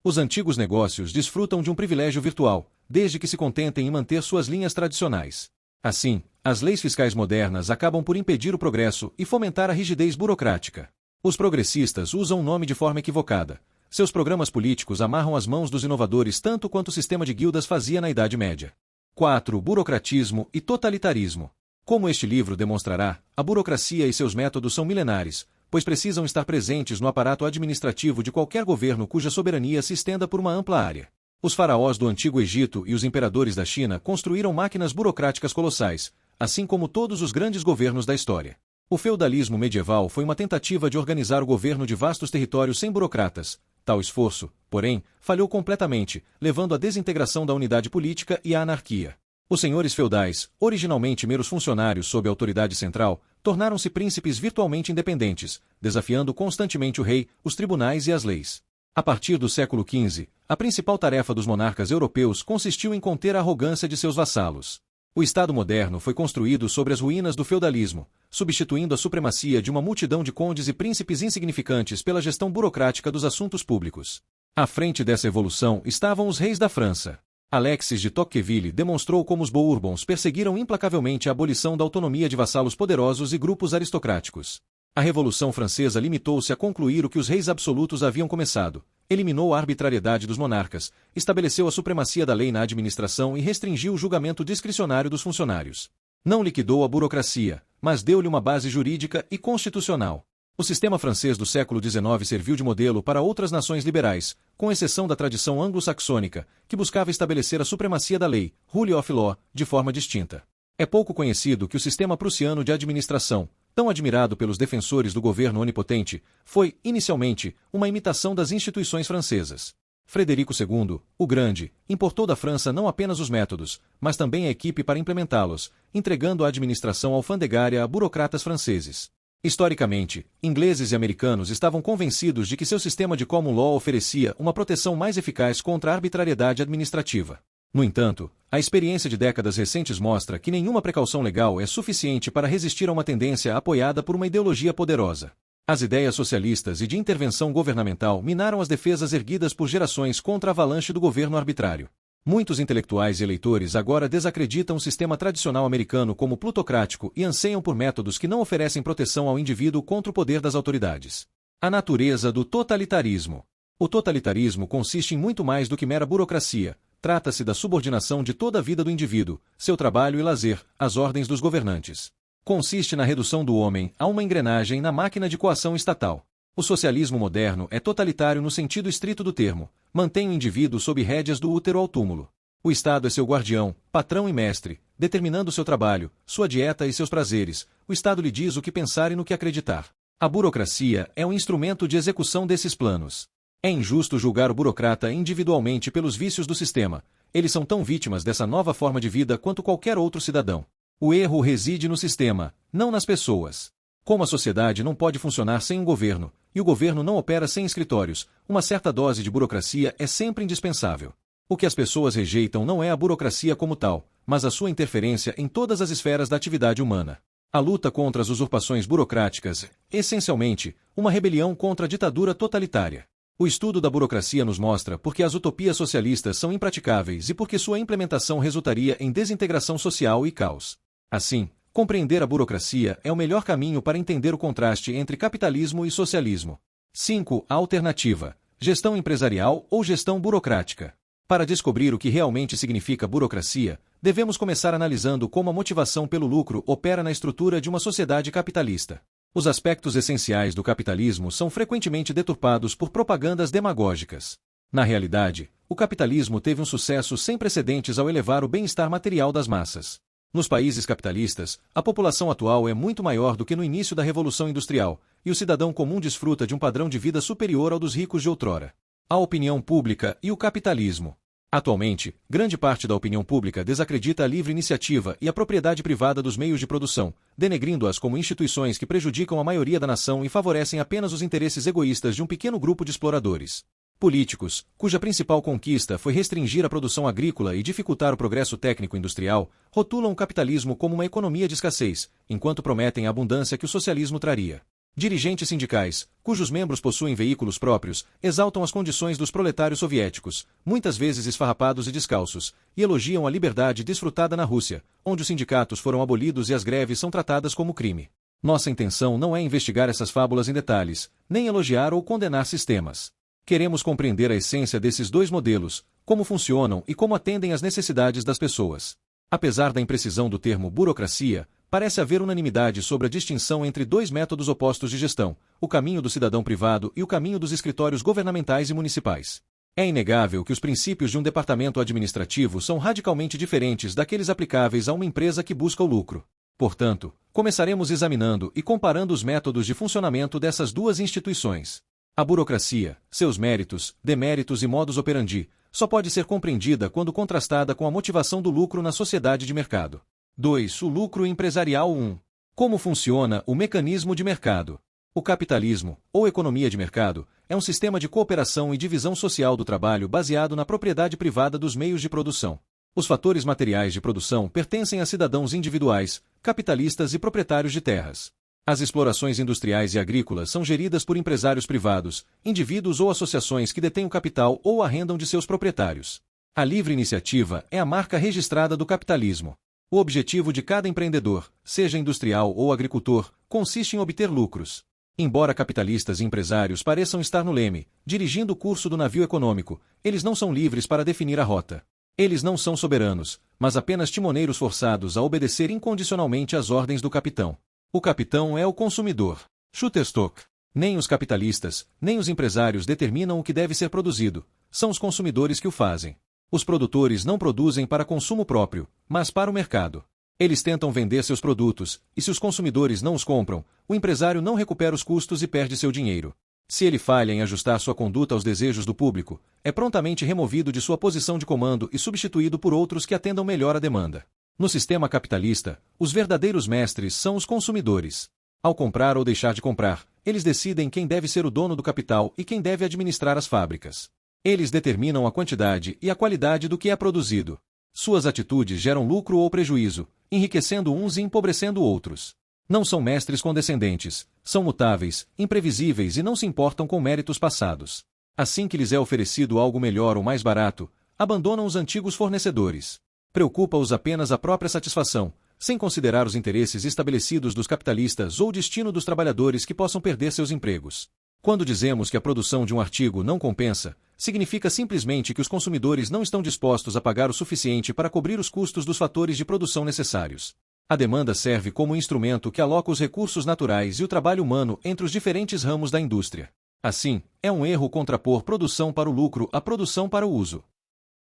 Os antigos negócios desfrutam de um privilégio virtual, desde que se contentem em manter suas linhas tradicionais. Assim, as leis fiscais modernas acabam por impedir o progresso e fomentar a rigidez burocrática. Os progressistas usam o nome de forma equivocada. Seus programas políticos amarram as mãos dos inovadores tanto quanto o sistema de guildas fazia na Idade Média. 4. Burocratismo e totalitarismo. Como este livro demonstrará, a burocracia e seus métodos são milenares, pois precisam estar presentes no aparato administrativo de qualquer governo cuja soberania se estenda por uma ampla área. Os faraós do Antigo Egito e os imperadores da China construíram máquinas burocráticas colossais, assim como todos os grandes governos da história. O feudalismo medieval foi uma tentativa de organizar o governo de vastos territórios sem burocratas. Tal esforço, porém, falhou completamente, levando à desintegração da unidade política e à anarquia. Os senhores feudais, originalmente meros funcionários sob a autoridade central, tornaram-se príncipes virtualmente independentes, desafiando constantemente o rei, os tribunais e as leis. A partir do século XV, a principal tarefa dos monarcas europeus consistiu em conter a arrogância de seus vassalos. O Estado moderno foi construído sobre as ruínas do feudalismo, substituindo a supremacia de uma multidão de condes e príncipes insignificantes pela gestão burocrática dos assuntos públicos. À frente dessa evolução estavam os reis da França. Alexis de Tocqueville demonstrou como os Bourbons perseguiram implacavelmente a abolição da autonomia de vassalos poderosos e grupos aristocráticos. A Revolução Francesa limitou-se a concluir o que os reis absolutos haviam começado, eliminou a arbitrariedade dos monarcas, estabeleceu a supremacia da lei na administração e restringiu o julgamento discricionário dos funcionários. Não liquidou a burocracia, mas deu-lhe uma base jurídica e constitucional. O sistema francês do século XIX serviu de modelo para outras nações liberais, com exceção da tradição anglo-saxônica, que buscava estabelecer a supremacia da lei, rule of law, de forma distinta. É pouco conhecido que o sistema prussiano de administração, tão admirado pelos defensores do governo onipotente, foi, inicialmente, uma imitação das instituições francesas. Frederico II, o Grande, importou da França não apenas os métodos, mas também a equipe para implementá-los, entregando a administração alfandegária a burocratas franceses. Historicamente, ingleses e americanos estavam convencidos de que seu sistema de common law oferecia uma proteção mais eficaz contra a arbitrariedade administrativa. No entanto, a experiência de décadas recentes mostra que nenhuma precaução legal é suficiente para resistir a uma tendência apoiada por uma ideologia poderosa. As ideias socialistas e de intervenção governamental minaram as defesas erguidas por gerações contra a avalanche do governo arbitrário. Muitos intelectuais e eleitores agora desacreditam o sistema tradicional americano como plutocrático e anseiam por métodos que não oferecem proteção ao indivíduo contra o poder das autoridades. A natureza do totalitarismo. O totalitarismo consiste em muito mais do que mera burocracia. Trata-se da subordinação de toda a vida do indivíduo, seu trabalho e lazer, às ordens dos governantes. Consiste na redução do homem a uma engrenagem na máquina de coação estatal. O socialismo moderno é totalitário no sentido estrito do termo, mantém o indivíduo sob rédeas do útero ao túmulo. O Estado é seu guardião, patrão e mestre, determinando seu trabalho, sua dieta e seus prazeres. O Estado lhe diz o que pensar e no que acreditar. A burocracia é um instrumento de execução desses planos. É injusto julgar o burocrata individualmente pelos vícios do sistema. Eles são tão vítimas dessa nova forma de vida quanto qualquer outro cidadão. O erro reside no sistema, não nas pessoas. Como a sociedade não pode funcionar sem um governo, e o governo não opera sem escritórios, uma certa dose de burocracia é sempre indispensável. O que as pessoas rejeitam não é a burocracia como tal, mas a sua interferência em todas as esferas da atividade humana. A luta contra as usurpações burocráticas é, essencialmente, uma rebelião contra a ditadura totalitária. O estudo da burocracia nos mostra por que as utopias socialistas são impraticáveis e por que sua implementação resultaria em desintegração social e caos. Assim, compreender a burocracia é o melhor caminho para entender o contraste entre capitalismo e socialismo. 5. A alternativa: gestão empresarial ou gestão burocrática. Para descobrir o que realmente significa burocracia, devemos começar analisando como a motivação pelo lucro opera na estrutura de uma sociedade capitalista. Os aspectos essenciais do capitalismo são frequentemente deturpados por propagandas demagógicas. Na realidade, o capitalismo teve um sucesso sem precedentes ao elevar o bem-estar material das massas. Nos países capitalistas, a população atual é muito maior do que no início da Revolução Industrial, e o cidadão comum desfruta de um padrão de vida superior ao dos ricos de outrora. A opinião pública e o capitalismo. Atualmente, grande parte da opinião pública desacredita a livre iniciativa e a propriedade privada dos meios de produção, denegrindo-as como instituições que prejudicam a maioria da nação e favorecem apenas os interesses egoístas de um pequeno grupo de exploradores. Políticos, cuja principal conquista foi restringir a produção agrícola e dificultar o progresso técnico-industrial, rotulam o capitalismo como uma economia de escassez, enquanto prometem a abundância que o socialismo traria. Dirigentes sindicais, cujos membros possuem veículos próprios, exaltam as condições dos proletários soviéticos, muitas vezes esfarrapados e descalços, e elogiam a liberdade desfrutada na Rússia, onde os sindicatos foram abolidos e as greves são tratadas como crime. Nossa intenção não é investigar essas fábulas em detalhes, nem elogiar ou condenar sistemas. Queremos compreender a essência desses dois modelos, como funcionam e como atendem às necessidades das pessoas. Apesar da imprecisão do termo burocracia, parece haver unanimidade sobre a distinção entre dois métodos opostos de gestão, o caminho do cidadão privado e o caminho dos escritórios governamentais e municipais. É inegável que os princípios de um departamento administrativo são radicalmente diferentes daqueles aplicáveis a uma empresa que busca o lucro. Portanto, começaremos examinando e comparando os métodos de funcionamento dessas duas instituições. A burocracia, seus méritos, deméritos e modus operandi, só pode ser compreendida quando contrastada com a motivação do lucro na sociedade de mercado. 2. O lucro empresarial. 1. Como funciona o mecanismo de mercado? O capitalismo, ou economia de mercado, é um sistema de cooperação e divisão social do trabalho baseado na propriedade privada dos meios de produção. Os fatores materiais de produção pertencem a cidadãos individuais, capitalistas e proprietários de terras. As explorações industriais e agrícolas são geridas por empresários privados, indivíduos ou associações que detêm o capital ou arrendam de seus proprietários. A livre iniciativa é a marca registrada do capitalismo. O objetivo de cada empreendedor, seja industrial ou agricultor, consiste em obter lucros. Embora capitalistas e empresários pareçam estar no leme, dirigindo o curso do navio econômico, eles não são livres para definir a rota. Eles não são soberanos, mas apenas timoneiros forçados a obedecer incondicionalmente às ordens do capitão. O capitão é o consumidor. Shutterstock. Nem os capitalistas, nem os empresários determinam o que deve ser produzido. São os consumidores que o fazem. Os produtores não produzem para consumo próprio, mas para o mercado. Eles tentam vender seus produtos, e se os consumidores não os compram, o empresário não recupera os custos e perde seu dinheiro. Se ele falha em ajustar sua conduta aos desejos do público, é prontamente removido de sua posição de comando e substituído por outros que atendam melhor à demanda. No sistema capitalista, os verdadeiros mestres são os consumidores. Ao comprar ou deixar de comprar, eles decidem quem deve ser o dono do capital e quem deve administrar as fábricas. Eles determinam a quantidade e a qualidade do que é produzido. Suas atitudes geram lucro ou prejuízo, enriquecendo uns e empobrecendo outros. Não são mestres condescendentes, são mutáveis, imprevisíveis e não se importam com méritos passados. Assim que lhes é oferecido algo melhor ou mais barato, abandonam os antigos fornecedores. Preocupa-os apenas a própria satisfação, sem considerar os interesses estabelecidos dos capitalistas ou o destino dos trabalhadores que possam perder seus empregos. Quando dizemos que a produção de um artigo não compensa, significa simplesmente que os consumidores não estão dispostos a pagar o suficiente para cobrir os custos dos fatores de produção necessários. A demanda serve como instrumento que aloca os recursos naturais e o trabalho humano entre os diferentes ramos da indústria. Assim, é um erro contrapor produção para o lucro à produção para o uso.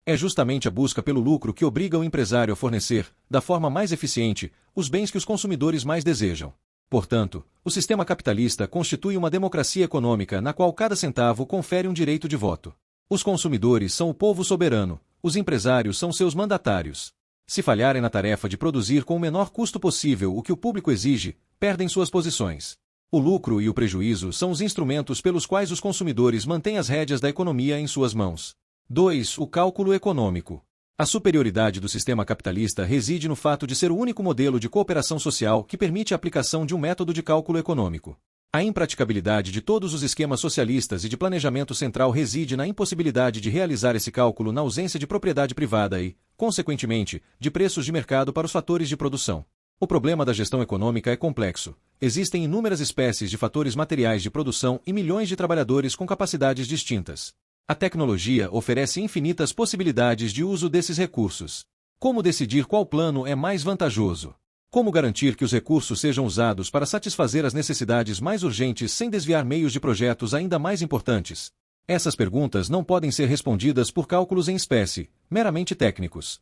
É justamente a busca pelo lucro que obriga o empresário a fornecer, da forma mais eficiente, os bens que os consumidores mais desejam. Portanto, o sistema capitalista constitui uma democracia econômica na qual cada centavo confere um direito de voto. Os consumidores são o povo soberano, os empresários são seus mandatários. Se falharem na tarefa de produzir com o menor custo possível o que o público exige, perdem suas posições. O lucro e o prejuízo são os instrumentos pelos quais os consumidores mantêm as rédeas da economia em suas mãos. 2. O cálculo econômico. A superioridade do sistema capitalista reside no fato de ser o único modelo de cooperação social que permite a aplicação de um método de cálculo econômico. A impraticabilidade de todos os esquemas socialistas e de planejamento central reside na impossibilidade de realizar esse cálculo na ausência de propriedade privada e, consequentemente, de preços de mercado para os fatores de produção. O problema da gestão econômica é complexo. Existem inúmeras espécies de fatores materiais de produção e milhões de trabalhadores com capacidades distintas. A tecnologia oferece infinitas possibilidades de uso desses recursos. Como decidir qual plano é mais vantajoso? Como garantir que os recursos sejam usados para satisfazer as necessidades mais urgentes sem desviar meios de projetos ainda mais importantes? Essas perguntas não podem ser respondidas por cálculos em espécie, meramente técnicos.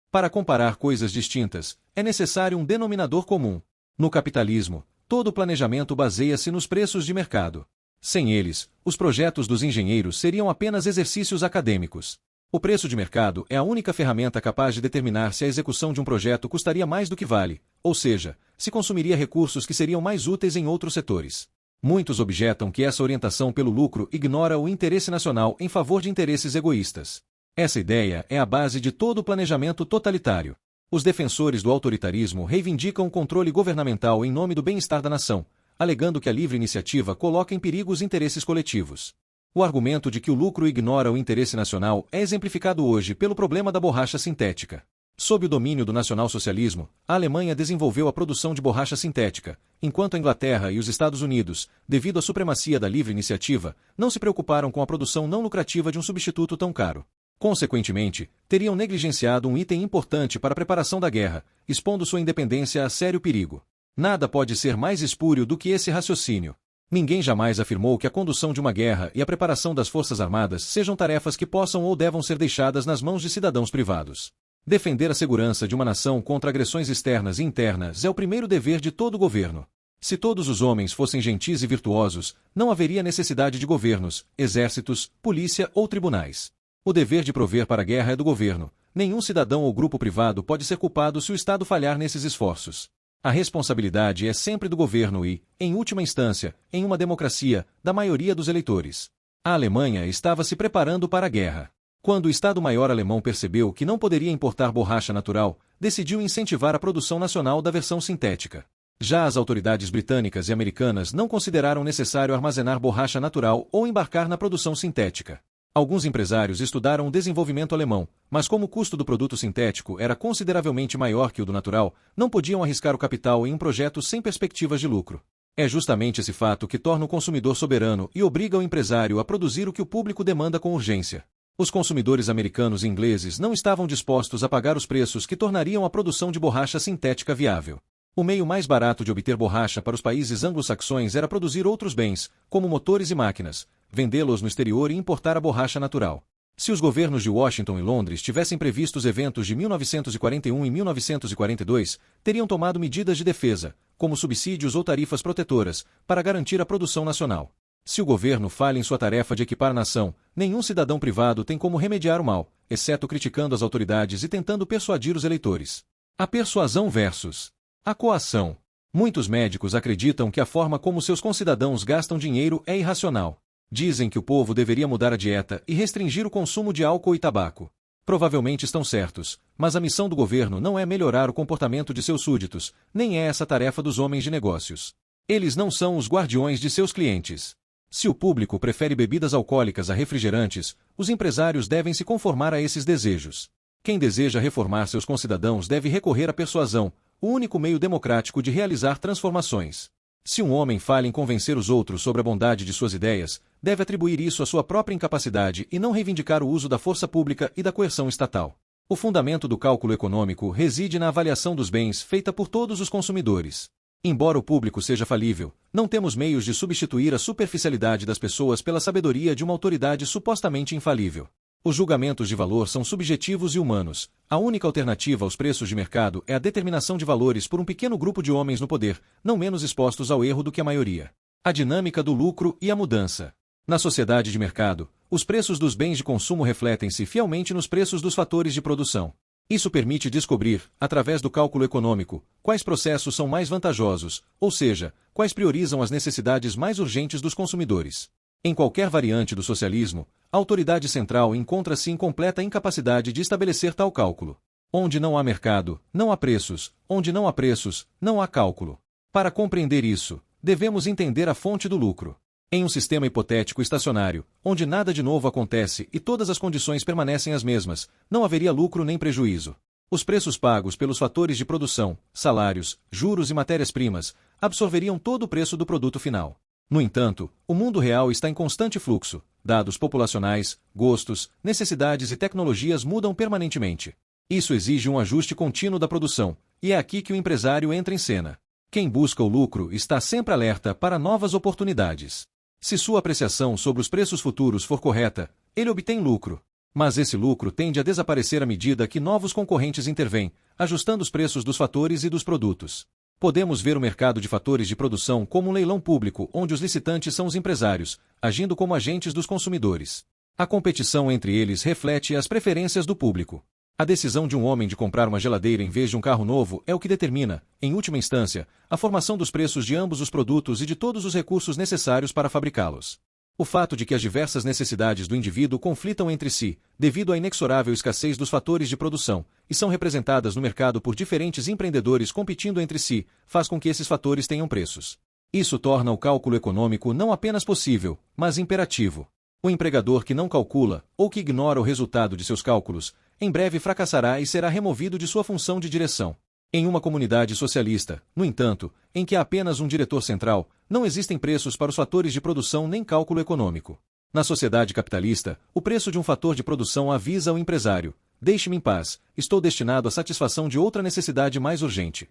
Para comparar coisas distintas, é necessário um denominador comum. No capitalismo, todo planejamento baseia-se nos preços de mercado. Sem eles, os projetos dos engenheiros seriam apenas exercícios acadêmicos. O preço de mercado é a única ferramenta capaz de determinar se a execução de um projeto custaria mais do que vale, ou seja, se consumiria recursos que seriam mais úteis em outros setores. Muitos objetam que essa orientação pelo lucro ignora o interesse nacional em favor de interesses egoístas. Essa ideia é a base de todo o planejamento totalitário. Os defensores do autoritarismo reivindicam o controle governamental em nome do bem-estar da nação, alegando que a livre iniciativa coloca em perigo os interesses coletivos. O argumento de que o lucro ignora o interesse nacional é exemplificado hoje pelo problema da borracha sintética. Sob o domínio do nacionalsocialismo, a Alemanha desenvolveu a produção de borracha sintética, enquanto a Inglaterra e os Estados Unidos, devido à supremacia da livre iniciativa, não se preocuparam com a produção não lucrativa de um substituto tão caro. Consequentemente, teriam negligenciado um item importante para a preparação da guerra, expondo sua independência a sério perigo. Nada pode ser mais espúrio do que esse raciocínio. Ninguém jamais afirmou que a condução de uma guerra e a preparação das forças armadas sejam tarefas que possam ou devam ser deixadas nas mãos de cidadãos privados. Defender a segurança de uma nação contra agressões externas e internas é o primeiro dever de todo governo. Se todos os homens fossem gentis e virtuosos, não haveria necessidade de governos, exércitos, polícia ou tribunais. O dever de prover para a guerra é do governo. Nenhum cidadão ou grupo privado pode ser culpado se o Estado falhar nesses esforços. A responsabilidade é sempre do governo e, em última instância, em uma democracia, da maioria dos eleitores. A Alemanha estava se preparando para a guerra. Quando o Estado-Maior alemão percebeu que não poderia importar borracha natural, decidiu incentivar a produção nacional da versão sintética. Já as autoridades britânicas e americanas não consideraram necessário armazenar borracha natural ou embarcar na produção sintética. Alguns empresários estudaram o desenvolvimento alemão, mas como o custo do produto sintético era consideravelmente maior que o do natural, não podiam arriscar o capital em um projeto sem perspectivas de lucro. É justamente esse fato que torna o consumidor soberano e obriga o empresário a produzir o que o público demanda com urgência. Os consumidores americanos e ingleses não estavam dispostos a pagar os preços que tornariam a produção de borracha sintética viável. O meio mais barato de obter borracha para os países anglo-saxões era produzir outros bens, como motores e máquinas, vendê-los no exterior e importar a borracha natural. Se os governos de Washington e Londres tivessem previsto os eventos de 1941 e 1942, teriam tomado medidas de defesa, como subsídios ou tarifas protetoras, para garantir a produção nacional. Se o governo falha em sua tarefa de equipar a nação, nenhum cidadão privado tem como remediar o mal, exceto criticando as autoridades e tentando persuadir os eleitores. A persuasão versus a coação. Muitos médicos acreditam que a forma como seus concidadãos gastam dinheiro é irracional. Dizem que o povo deveria mudar a dieta e restringir o consumo de álcool e tabaco. Provavelmente estão certos, mas a missão do governo não é melhorar o comportamento de seus súditos, nem é essa a tarefa dos homens de negócios. Eles não são os guardiões de seus clientes. Se o público prefere bebidas alcoólicas a refrigerantes, os empresários devem se conformar a esses desejos. Quem deseja reformar seus concidadãos deve recorrer à persuasão, o único meio democrático de realizar transformações. Se um homem falha em convencer os outros sobre a bondade de suas ideias, deve atribuir isso à sua própria incapacidade e não reivindicar o uso da força pública e da coerção estatal. O fundamento do cálculo econômico reside na avaliação dos bens feita por todos os consumidores. Embora o público seja falível, não temos meios de substituir a superficialidade das pessoas pela sabedoria de uma autoridade supostamente infalível. Os julgamentos de valor são subjetivos e humanos. A única alternativa aos preços de mercado é a determinação de valores por um pequeno grupo de homens no poder, não menos expostos ao erro do que a maioria. A dinâmica do lucro e a mudança. Na sociedade de mercado, os preços dos bens de consumo refletem-se fielmente nos preços dos fatores de produção. Isso permite descobrir, através do cálculo econômico, quais processos são mais vantajosos, ou seja, quais priorizam as necessidades mais urgentes dos consumidores. Em qualquer variante do socialismo, a autoridade central encontra-se em completa incapacidade de estabelecer tal cálculo. Onde não há mercado, não há preços; onde não há preços, não há cálculo. Para compreender isso, devemos entender a fonte do lucro. Em um sistema hipotético estacionário, onde nada de novo acontece e todas as condições permanecem as mesmas, não haveria lucro nem prejuízo. Os preços pagos pelos fatores de produção, salários, juros e matérias-primas, absorveriam todo o preço do produto final. No entanto, o mundo real está em constante fluxo. Dados populacionais, gostos, necessidades e tecnologias mudam permanentemente. Isso exige um ajuste contínuo da produção, e é aqui que o empresário entra em cena. Quem busca o lucro está sempre alerta para novas oportunidades. Se sua apreciação sobre os preços futuros for correta, ele obtém lucro. Mas esse lucro tende a desaparecer à medida que novos concorrentes intervêm, ajustando os preços dos fatores e dos produtos. Podemos ver o mercado de fatores de produção como um leilão público onde os licitantes são os empresários, agindo como agentes dos consumidores. A competição entre eles reflete as preferências do público. A decisão de um homem de comprar uma geladeira em vez de um carro novo é o que determina, em última instância, a formação dos preços de ambos os produtos e de todos os recursos necessários para fabricá-los. O fato de que as diversas necessidades do indivíduo conflitam entre si, devido à inexorável escassez dos fatores de produção, e são representadas no mercado por diferentes empreendedores competindo entre si, faz com que esses fatores tenham preços. Isso torna o cálculo econômico não apenas possível, mas imperativo. O empregador que não calcula, ou que ignora o resultado de seus cálculos, em breve fracassará e será removido de sua função de direção. Em uma comunidade socialista, no entanto, em que há apenas um diretor central, não existem preços para os fatores de produção nem cálculo econômico. Na sociedade capitalista, o preço de um fator de produção avisa ao empresário: deixe-me em paz, estou destinado à satisfação de outra necessidade mais urgente.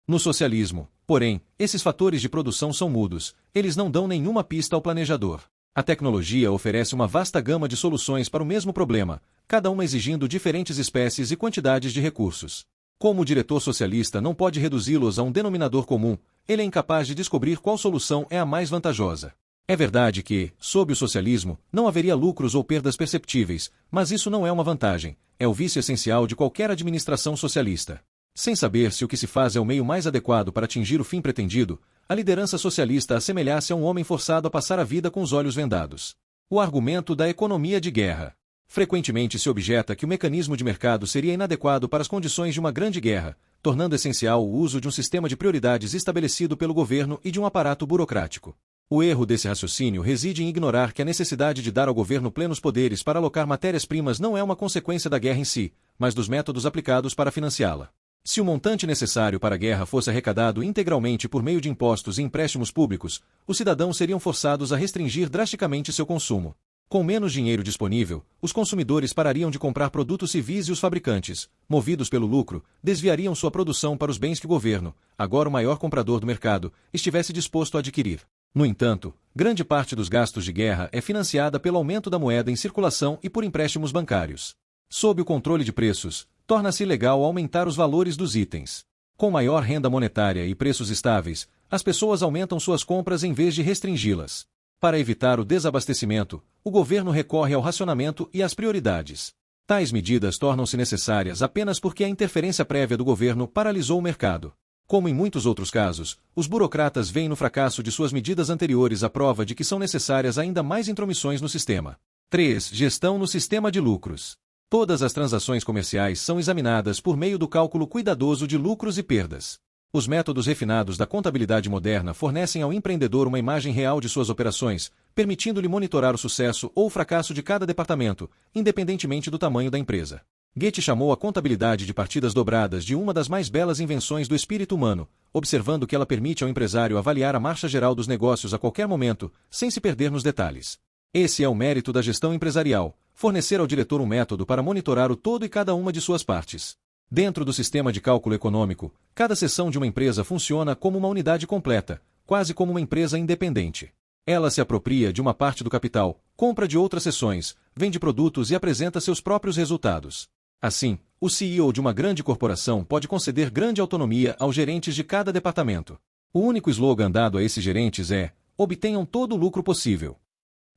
No socialismo, porém, esses fatores de produção são mudos, eles não dão nenhuma pista ao planejador. A tecnologia oferece uma vasta gama de soluções para o mesmo problema, cada uma exigindo diferentes espécies e quantidades de recursos. Como o diretor socialista não pode reduzi-los a um denominador comum, ele é incapaz de descobrir qual solução é a mais vantajosa. É verdade que, sob o socialismo, não haveria lucros ou perdas perceptíveis, mas isso não é uma vantagem, é o vício essencial de qualquer administração socialista. Sem saber se o que se faz é o meio mais adequado para atingir o fim pretendido, a liderança socialista assemelha-se a um homem forçado a passar a vida com os olhos vendados. O argumento da economia de guerra. Frequentemente se objeta que o mecanismo de mercado seria inadequado para as condições de uma grande guerra, tornando essencial o uso de um sistema de prioridades estabelecido pelo governo e de um aparato burocrático. O erro desse raciocínio reside em ignorar que a necessidade de dar ao governo plenos poderes para alocar matérias-primas não é uma consequência da guerra em si, mas dos métodos aplicados para financiá-la. Se o montante necessário para a guerra fosse arrecadado integralmente por meio de impostos e empréstimos públicos, os cidadãos seriam forçados a restringir drasticamente seu consumo. Com menos dinheiro disponível, os consumidores parariam de comprar produtos civis e os fabricantes, movidos pelo lucro, desviariam sua produção para os bens que o governo, agora o maior comprador do mercado, estivesse disposto a adquirir. No entanto, grande parte dos gastos de guerra é financiada pelo aumento da moeda em circulação e por empréstimos bancários. Sob o controle de preços, torna-se ilegal aumentar os valores dos itens. Com maior renda monetária e preços estáveis, as pessoas aumentam suas compras em vez de restringi-las. Para evitar o desabastecimento, o governo recorre ao racionamento e às prioridades. Tais medidas tornam-se necessárias apenas porque a interferência prévia do governo paralisou o mercado. Como em muitos outros casos, os burocratas veem no fracasso de suas medidas anteriores a prova de que são necessárias ainda mais intromissões no sistema. 3. Gestão no sistema de lucros. Todas as transações comerciais são examinadas por meio do cálculo cuidadoso de lucros e perdas. Os métodos refinados da contabilidade moderna fornecem ao empreendedor uma imagem real de suas operações, permitindo-lhe monitorar o sucesso ou o fracasso de cada departamento, independentemente do tamanho da empresa. Goethe chamou a contabilidade de partidas dobradas de uma das mais belas invenções do espírito humano, observando que ela permite ao empresário avaliar a marcha geral dos negócios a qualquer momento, sem se perder nos detalhes. Esse é o mérito da gestão empresarial, fornecer ao diretor um método para monitorar o todo e cada uma de suas partes. Dentro do sistema de cálculo econômico, cada seção de uma empresa funciona como uma unidade completa, quase como uma empresa independente. Ela se apropria de uma parte do capital, compra de outras seções, vende produtos e apresenta seus próprios resultados. Assim, o CEO de uma grande corporação pode conceder grande autonomia aos gerentes de cada departamento. O único slogan dado a esses gerentes é: obtenham todo o lucro possível.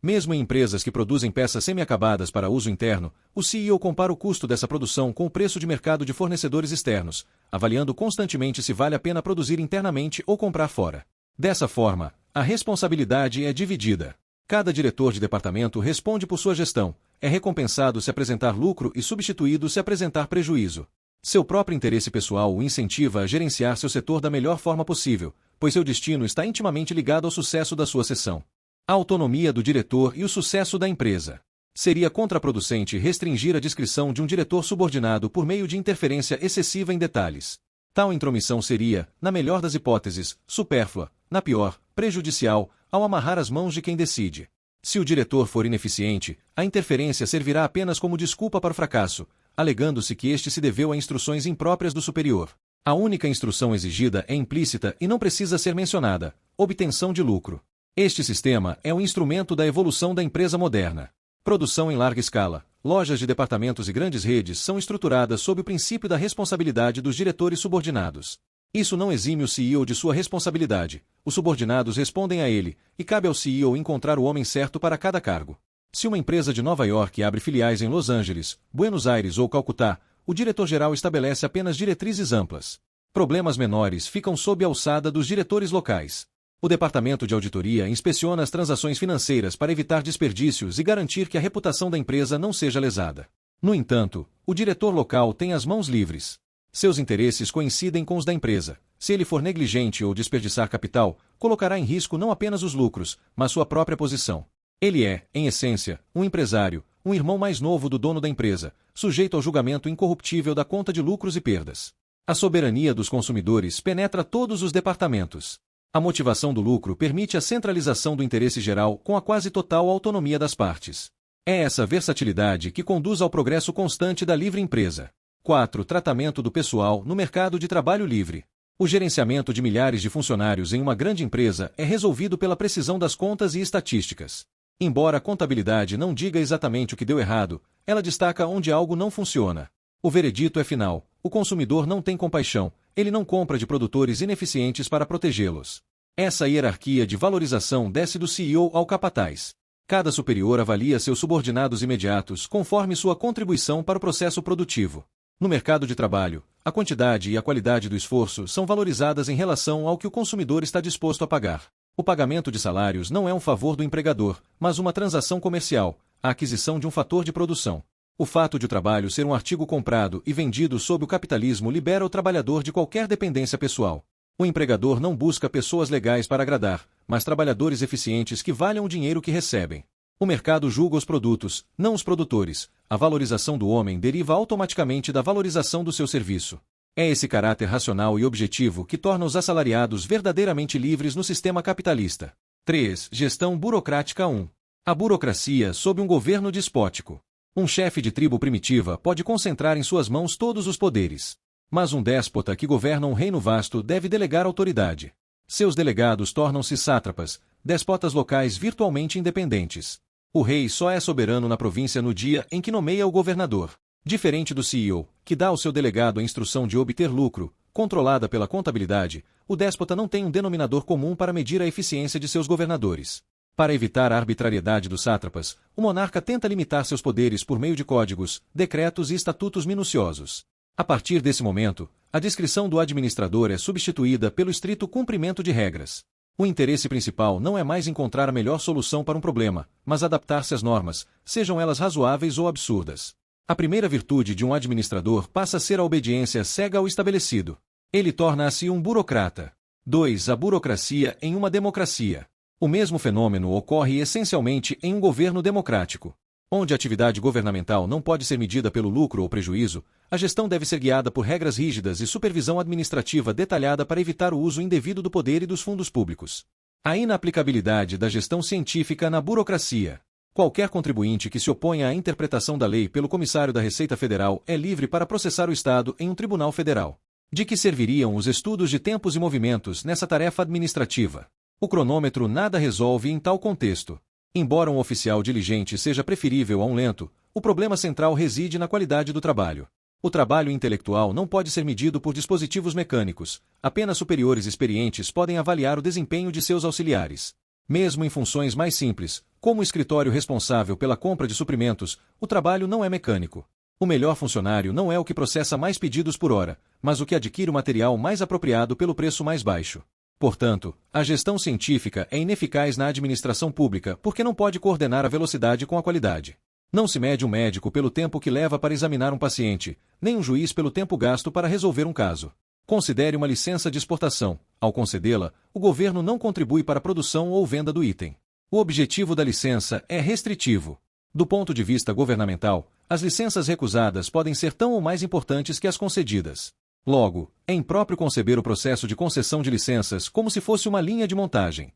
Mesmo em empresas que produzem peças semi-acabadas para uso interno, o CEO compara o custo dessa produção com o preço de mercado de fornecedores externos, avaliando constantemente se vale a pena produzir internamente ou comprar fora. Dessa forma, a responsabilidade é dividida. Cada diretor de departamento responde por sua gestão, é recompensado se apresentar lucro e substituído se apresentar prejuízo. Seu próprio interesse pessoal o incentiva a gerenciar seu setor da melhor forma possível, pois seu destino está intimamente ligado ao sucesso da sua seção. A autonomia do diretor e o sucesso da empresa. Seria contraproducente restringir a discrição de um diretor subordinado por meio de interferência excessiva em detalhes. Tal intromissão seria, na melhor das hipóteses, supérflua, na pior, prejudicial, ao amarrar as mãos de quem decide. Se o diretor for ineficiente, a interferência servirá apenas como desculpa para o fracasso, alegando-se que este se deveu a instruções impróprias do superior. A única instrução exigida é implícita e não precisa ser mencionada: obtenção de lucro. Este sistema é um instrumento da evolução da empresa moderna. Produção em larga escala, lojas de departamentos e grandes redes são estruturadas sob o princípio da responsabilidade dos diretores subordinados. Isso não exime o CEO de sua responsabilidade, os subordinados respondem a ele, e cabe ao CEO encontrar o homem certo para cada cargo. Se uma empresa de Nova York abre filiais em Los Angeles, Buenos Aires ou Calcutá, o diretor-geral estabelece apenas diretrizes amplas. Problemas menores ficam sob a alçada dos diretores locais. O Departamento de Auditoria inspeciona as transações financeiras para evitar desperdícios e garantir que a reputação da empresa não seja lesada. No entanto, o diretor local tem as mãos livres. Seus interesses coincidem com os da empresa. Se ele for negligente ou desperdiçar capital, colocará em risco não apenas os lucros, mas sua própria posição. Ele é, em essência, um empresário, um irmão mais novo do dono da empresa, sujeito ao julgamento incorruptível da conta de lucros e perdas. A soberania dos consumidores penetra todos os departamentos. A motivação do lucro permite a centralização do interesse geral com a quase total autonomia das partes. É essa versatilidade que conduz ao progresso constante da livre empresa. 4. Tratamento do pessoal no mercado de trabalho livre. O gerenciamento de milhares de funcionários em uma grande empresa é resolvido pela precisão das contas e estatísticas. Embora a contabilidade não diga exatamente o que deu errado, ela destaca onde algo não funciona. O veredito é final: o consumidor não tem compaixão, ele não compra de produtores ineficientes para protegê-los. Essa hierarquia de valorização desce do CEO ao capataz. Cada superior avalia seus subordinados imediatos conforme sua contribuição para o processo produtivo. No mercado de trabalho, a quantidade e a qualidade do esforço são valorizadas em relação ao que o consumidor está disposto a pagar. O pagamento de salários não é um favor do empregador, mas uma transação comercial, a aquisição de um fator de produção. O fato de o trabalho ser um artigo comprado e vendido sob o capitalismo libera o trabalhador de qualquer dependência pessoal. O empregador não busca pessoas legais para agradar, mas trabalhadores eficientes que valham o dinheiro que recebem. O mercado julga os produtos, não os produtores. A valorização do homem deriva automaticamente da valorização do seu serviço. É esse caráter racional e objetivo que torna os assalariados verdadeiramente livres no sistema capitalista. 3. Gestão burocrática 1. A burocracia sob um governo despótico. Um chefe de tribo primitiva pode concentrar em suas mãos todos os poderes. Mas um déspota que governa um reino vasto deve delegar autoridade. Seus delegados tornam-se sátrapas, despotas locais virtualmente independentes. O rei só é soberano na província no dia em que nomeia o governador. Diferente do CEO, que dá ao seu delegado a instrução de obter lucro, controlada pela contabilidade, o déspota não tem um denominador comum para medir a eficiência de seus governadores. Para evitar a arbitrariedade dos sátrapas, o monarca tenta limitar seus poderes por meio de códigos, decretos e estatutos minuciosos. A partir desse momento, a discrição do administrador é substituída pelo estrito cumprimento de regras. O interesse principal não é mais encontrar a melhor solução para um problema, mas adaptar-se às normas, sejam elas razoáveis ou absurdas. A primeira virtude de um administrador passa a ser a obediência cega ao estabelecido. Ele torna-se um burocrata. 2. A burocracia em uma democracia. O mesmo fenômeno ocorre essencialmente em um governo democrático. Onde a atividade governamental não pode ser medida pelo lucro ou prejuízo, a gestão deve ser guiada por regras rígidas e supervisão administrativa detalhada para evitar o uso indevido do poder e dos fundos públicos. A inaplicabilidade da gestão científica na burocracia. Qualquer contribuinte que se oponha à interpretação da lei pelo comissário da Receita Federal é livre para processar o Estado em um tribunal federal. De que serviriam os estudos de tempos e movimentos nessa tarefa administrativa? O cronômetro nada resolve em tal contexto. Embora um oficial diligente seja preferível a um lento, o problema central reside na qualidade do trabalho. O trabalho intelectual não pode ser medido por dispositivos mecânicos, apenas superiores experientes podem avaliar o desempenho de seus auxiliares. Mesmo em funções mais simples, como o escritório responsável pela compra de suprimentos, o trabalho não é mecânico. O melhor funcionário não é o que processa mais pedidos por hora, mas o que adquire o material mais apropriado pelo preço mais baixo. Portanto, a gestão científica é ineficaz na administração pública porque não pode coordenar a velocidade com a qualidade. Não se mede um médico pelo tempo que leva para examinar um paciente, nem um juiz pelo tempo gasto para resolver um caso. Considere uma licença de exportação. Ao concedê-la, o governo não contribui para a produção ou venda do item. O objetivo da licença é restritivo. Do ponto de vista governamental, as licenças recusadas podem ser tão ou mais importantes que as concedidas. Logo, é impróprio conceber o processo de concessão de licenças como se fosse uma linha de montagem.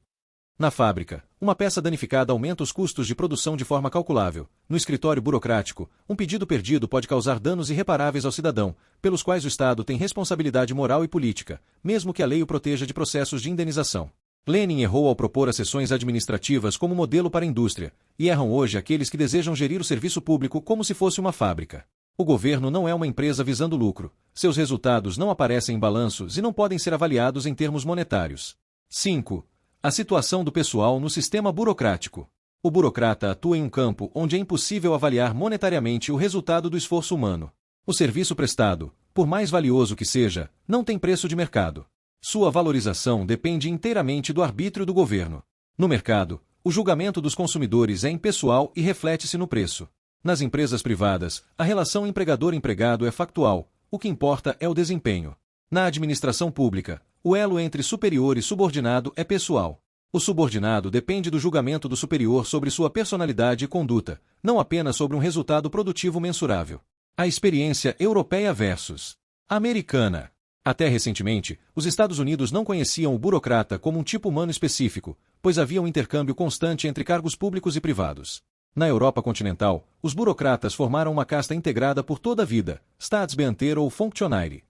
Na fábrica, uma peça danificada aumenta os custos de produção de forma calculável. No escritório burocrático, um pedido perdido pode causar danos irreparáveis ao cidadão, pelos quais o Estado tem responsabilidade moral e política, mesmo que a lei o proteja de processos de indenização. Lenin errou ao propor as seções administrativas como modelo para a indústria, e erram hoje aqueles que desejam gerir o serviço público como se fosse uma fábrica. O governo não é uma empresa visando lucro. Seus resultados não aparecem em balanços e não podem ser avaliados em termos monetários. 5. A situação do pessoal no sistema burocrático. O burocrata atua em um campo onde é impossível avaliar monetariamente o resultado do esforço humano. O serviço prestado, por mais valioso que seja, não tem preço de mercado. Sua valorização depende inteiramente do arbítrio do governo. No mercado, o julgamento dos consumidores é impessoal e reflete-se no preço. Nas empresas privadas, a relação empregador-empregado é factual, o que importa é o desempenho. Na administração pública, o elo entre superior e subordinado é pessoal. O subordinado depende do julgamento do superior sobre sua personalidade e conduta, não apenas sobre um resultado produtivo mensurável. A experiência europeia versus americana. Até recentemente, os Estados Unidos não conheciam o burocrata como um tipo humano específico, pois havia um intercâmbio constante entre cargos públicos e privados. Na Europa continental, os burocratas formaram uma casta integrada por toda a vida, Staatsbeamter ou Funktionäre.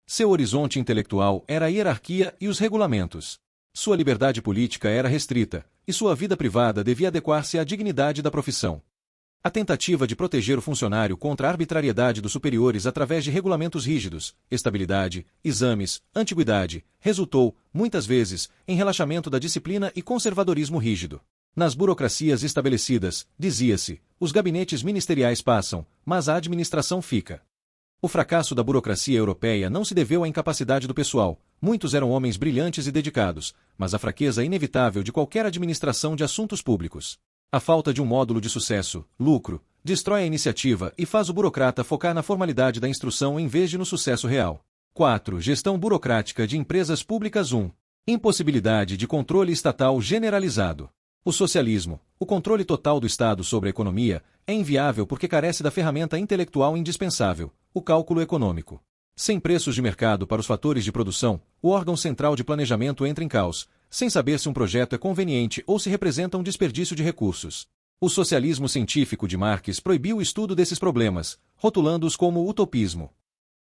Seu horizonte intelectual era a hierarquia e os regulamentos. Sua liberdade política era restrita, e sua vida privada devia adequar-se à dignidade da profissão. A tentativa de proteger o funcionário contra a arbitrariedade dos superiores através de regulamentos rígidos, estabilidade, exames, antiguidade, resultou, muitas vezes, em relaxamento da disciplina e conservadorismo rígido. Nas burocracias estabelecidas, dizia-se, os gabinetes ministeriais passam, mas a administração fica. O fracasso da burocracia europeia não se deveu à incapacidade do pessoal. Muitos eram homens brilhantes e dedicados, mas à fraqueza inevitável de qualquer administração de assuntos públicos. A falta de um módulo de sucesso, lucro, destrói a iniciativa e faz o burocrata focar na formalidade da instrução em vez de no sucesso real. 4. Gestão burocrática de empresas públicas. 1. Impossibilidade de controle estatal generalizado. O socialismo, o controle total do Estado sobre a economia, é inviável porque carece da ferramenta intelectual indispensável, o cálculo econômico. Sem preços de mercado para os fatores de produção, o órgão central de planejamento entra em caos, sem saber se um projeto é conveniente ou se representa um desperdício de recursos. O socialismo científico de Marx proibiu o estudo desses problemas, rotulando-os como utopismo.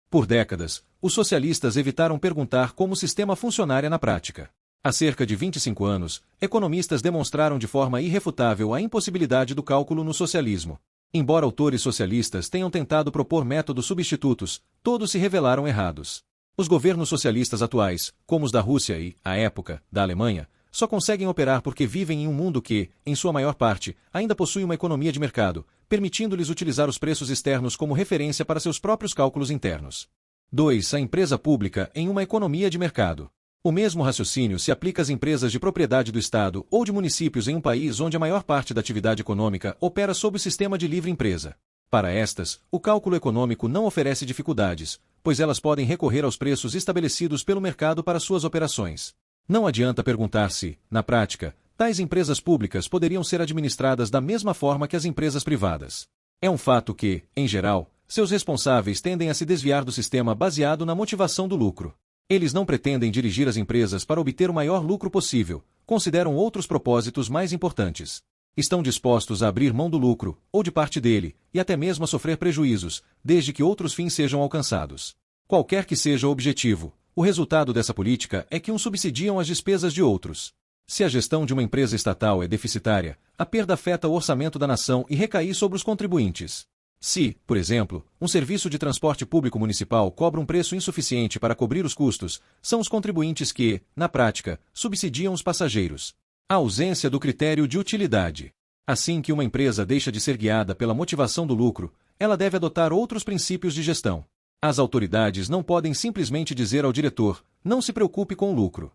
Por décadas, os socialistas evitaram perguntar como o sistema funcionaria na prática. Há cerca de 25 anos, economistas demonstraram de forma irrefutável a impossibilidade do cálculo no socialismo. Embora autores socialistas tenham tentado propor métodos substitutos, todos se revelaram errados. Os governos socialistas atuais, como os da Rússia e, à época, da Alemanha, só conseguem operar porque vivem em um mundo que, em sua maior parte, ainda possui uma economia de mercado, permitindo-lhes utilizar os preços externos como referência para seus próprios cálculos internos. 2. A empresa pública em uma economia de mercado. O mesmo raciocínio se aplica às empresas de propriedade do Estado ou de municípios em um país onde a maior parte da atividade econômica opera sob o sistema de livre empresa. Para estas, o cálculo econômico não oferece dificuldades, pois elas podem recorrer aos preços estabelecidos pelo mercado para suas operações. Não adianta perguntar se, na prática, tais empresas públicas poderiam ser administradas da mesma forma que as empresas privadas. É um fato que, em geral, seus responsáveis tendem a se desviar do sistema baseado na motivação do lucro. Eles não pretendem dirigir as empresas para obter o maior lucro possível, consideram outros propósitos mais importantes. Estão dispostos a abrir mão do lucro, ou de parte dele, e até mesmo a sofrer prejuízos, desde que outros fins sejam alcançados. Qualquer que seja o objetivo, o resultado dessa política é que uns subsidiam as despesas de outros. Se a gestão de uma empresa estatal é deficitária, a perda afeta o orçamento da nação e recai sobre os contribuintes. Se, por exemplo, um serviço de transporte público municipal cobra um preço insuficiente para cobrir os custos, são os contribuintes que, na prática, subsidiam os passageiros. A ausência do critério de utilidade. Assim que uma empresa deixa de ser guiada pela motivação do lucro, ela deve adotar outros princípios de gestão. As autoridades não podem simplesmente dizer ao diretor, não se preocupe com o lucro.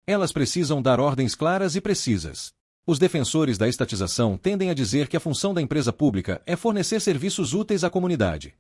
Elas precisam dar ordens claras e precisas. Os defensores da estatização tendem a dizer que a função da empresa pública é fornecer serviços úteis à comunidade.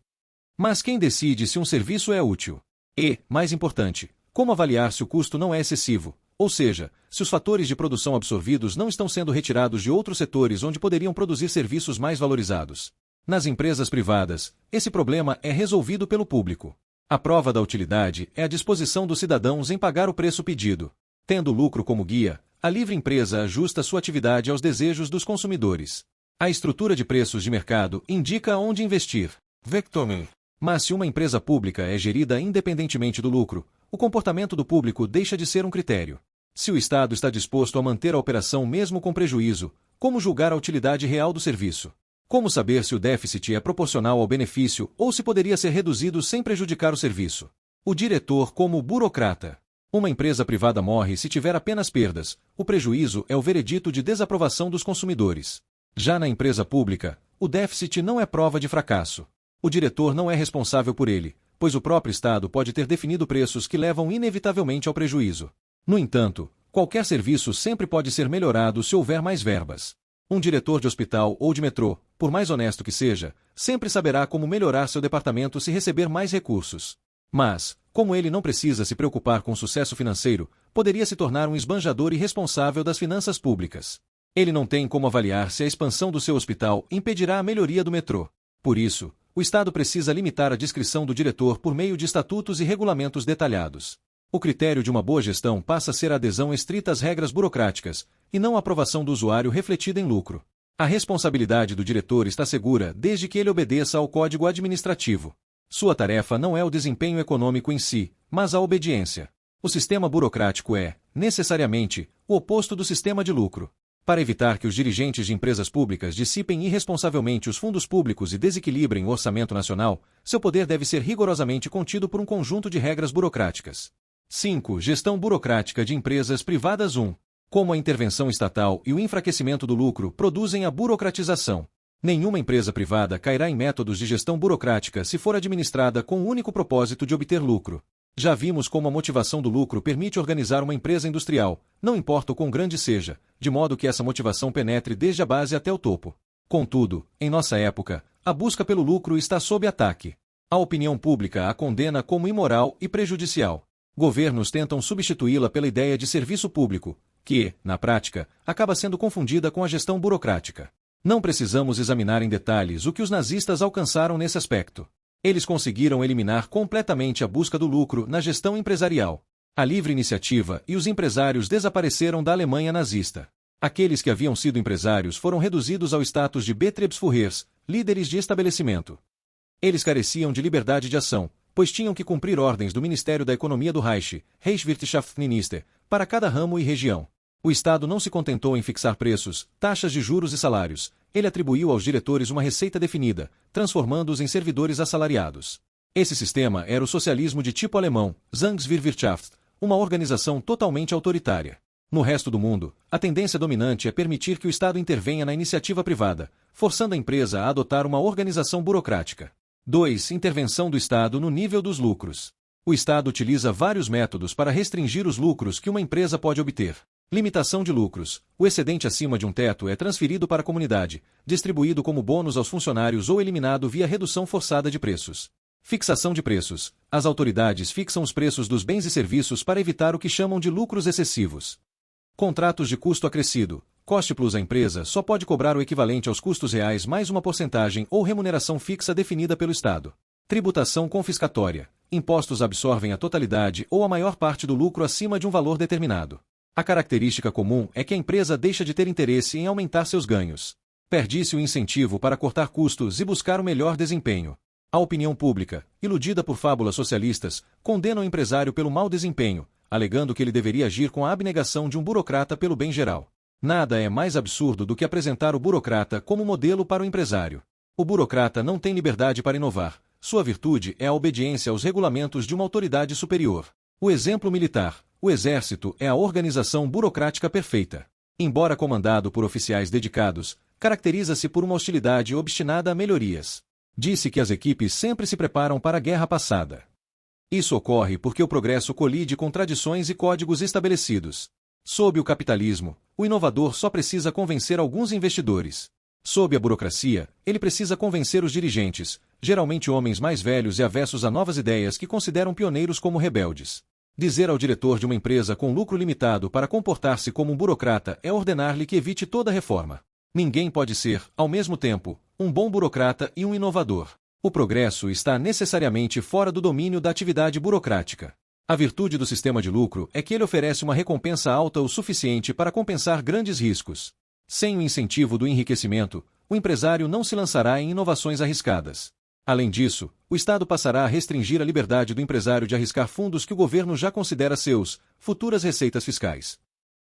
Mas quem decide se um serviço é útil? E, mais importante, como avaliar se o custo não é excessivo, ou seja, se os fatores de produção absorvidos não estão sendo retirados de outros setores onde poderiam produzir serviços mais valorizados? Nas empresas privadas, esse problema é resolvido pelo público. A prova da utilidade é a disposição dos cidadãos em pagar o preço pedido. Tendo o lucro como guia, a livre empresa ajusta sua atividade aos desejos dos consumidores. A estrutura de preços de mercado indica onde investir. Vectomen. Mas se uma empresa pública é gerida independentemente do lucro, o comportamento do público deixa de ser um critério. Se o Estado está disposto a manter a operação mesmo com prejuízo, como julgar a utilidade real do serviço? Como saber se o déficit é proporcional ao benefício ou se poderia ser reduzido sem prejudicar o serviço? O diretor como burocrata. Uma empresa privada morre se tiver apenas perdas, o prejuízo é o veredito de desaprovação dos consumidores. Já na empresa pública, o déficit não é prova de fracasso. O diretor não é responsável por ele, pois o próprio Estado pode ter definido preços que levam inevitavelmente ao prejuízo. No entanto, qualquer serviço sempre pode ser melhorado se houver mais verbas. Um diretor de hospital ou de metrô, por mais honesto que seja, sempre saberá como melhorar seu departamento se receber mais recursos. Mas, como ele não precisa se preocupar com o sucesso financeiro, poderia se tornar um esbanjador irresponsável das finanças públicas. Ele não tem como avaliar se a expansão do seu hospital impedirá a melhoria do metrô. Por isso, o Estado precisa limitar a discrição do diretor por meio de estatutos e regulamentos detalhados. O critério de uma boa gestão passa a ser a adesão estrita às regras burocráticas, e não a aprovação do usuário refletida em lucro. A responsabilidade do diretor está segura desde que ele obedeça ao Código Administrativo. Sua tarefa não é o desempenho econômico em si, mas a obediência. O sistema burocrático é, necessariamente, o oposto do sistema de lucro. Para evitar que os dirigentes de empresas públicas dissipem irresponsavelmente os fundos públicos e desequilibrem o orçamento nacional, seu poder deve ser rigorosamente contido por um conjunto de regras burocráticas. 5. Gestão burocrática de empresas privadas. 1. Como a intervenção estatal e o enfraquecimento do lucro produzem a burocratização. Nenhuma empresa privada cairá em métodos de gestão burocrática se for administrada com o único propósito de obter lucro. Já vimos como a motivação do lucro permite organizar uma empresa industrial, não importa o quão grande seja, de modo que essa motivação penetre desde a base até o topo. Contudo, em nossa época, a busca pelo lucro está sob ataque. A opinião pública a condena como imoral e prejudicial. Governos tentam substituí-la pela ideia de serviço público, que, na prática, acaba sendo confundida com a gestão burocrática. Não precisamos examinar em detalhes o que os nazistas alcançaram nesse aspecto. Eles conseguiram eliminar completamente a busca do lucro na gestão empresarial. A livre iniciativa e os empresários desapareceram da Alemanha nazista. Aqueles que haviam sido empresários foram reduzidos ao status de Betriebsführers, líderes de estabelecimento. Eles careciam de liberdade de ação, pois tinham que cumprir ordens do Ministério da Economia do Reich, Reichswirtschaftsminister, para cada ramo e região. O Estado não se contentou em fixar preços, taxas de juros e salários. Ele atribuiu aos diretores uma receita definida, transformando-os em servidores assalariados. Esse sistema era o socialismo de tipo alemão, Zwangswirtschaft, uma organização totalmente autoritária. No resto do mundo, a tendência dominante é permitir que o Estado intervenha na iniciativa privada, forçando a empresa a adotar uma organização burocrática. 2. Intervenção do Estado no nível dos lucros. O Estado utiliza vários métodos para restringir os lucros que uma empresa pode obter. Limitação de lucros. O excedente acima de um teto é transferido para a comunidade, distribuído como bônus aos funcionários ou eliminado via redução forçada de preços. Fixação de preços. As autoridades fixam os preços dos bens e serviços para evitar o que chamam de lucros excessivos. Contratos de custo acrescido. Cost plus. A empresa só pode cobrar o equivalente aos custos reais mais uma porcentagem ou remuneração fixa definida pelo Estado. Tributação confiscatória. Impostos absorvem a totalidade ou a maior parte do lucro acima de um valor determinado. A característica comum é que a empresa deixa de ter interesse em aumentar seus ganhos. Perde-se o incentivo para cortar custos e buscar o melhor desempenho. A opinião pública, iludida por fábulas socialistas, condena o empresário pelo mau desempenho, alegando que ele deveria agir com a abnegação de um burocrata pelo bem geral. Nada é mais absurdo do que apresentar o burocrata como modelo para o empresário. O burocrata não tem liberdade para inovar. Sua virtude é a obediência aos regulamentos de uma autoridade superior. O exemplo militar. O exército é a organização burocrática perfeita. Embora comandado por oficiais dedicados, caracteriza-se por uma hostilidade obstinada a melhorias. Disse que as equipes sempre se preparam para a guerra passada. Isso ocorre porque o progresso colide com tradições e códigos estabelecidos. Sob o capitalismo, o inovador só precisa convencer alguns investidores. Sob a burocracia, ele precisa convencer os dirigentes, geralmente homens mais velhos e avessos a novas ideias que consideram pioneiros como rebeldes. Dizer ao diretor de uma empresa com lucro limitado para comportar-se como um burocrata é ordenar-lhe que evite toda reforma. Ninguém pode ser, ao mesmo tempo, um bom burocrata e um inovador. O progresso está necessariamente fora do domínio da atividade burocrática. A virtude do sistema de lucro é que ele oferece uma recompensa alta o suficiente para compensar grandes riscos. Sem o incentivo do enriquecimento, o empresário não se lançará em inovações arriscadas. Além disso, o Estado passará a restringir a liberdade do empresário de arriscar fundos que o governo já considera seus futuras receitas fiscais.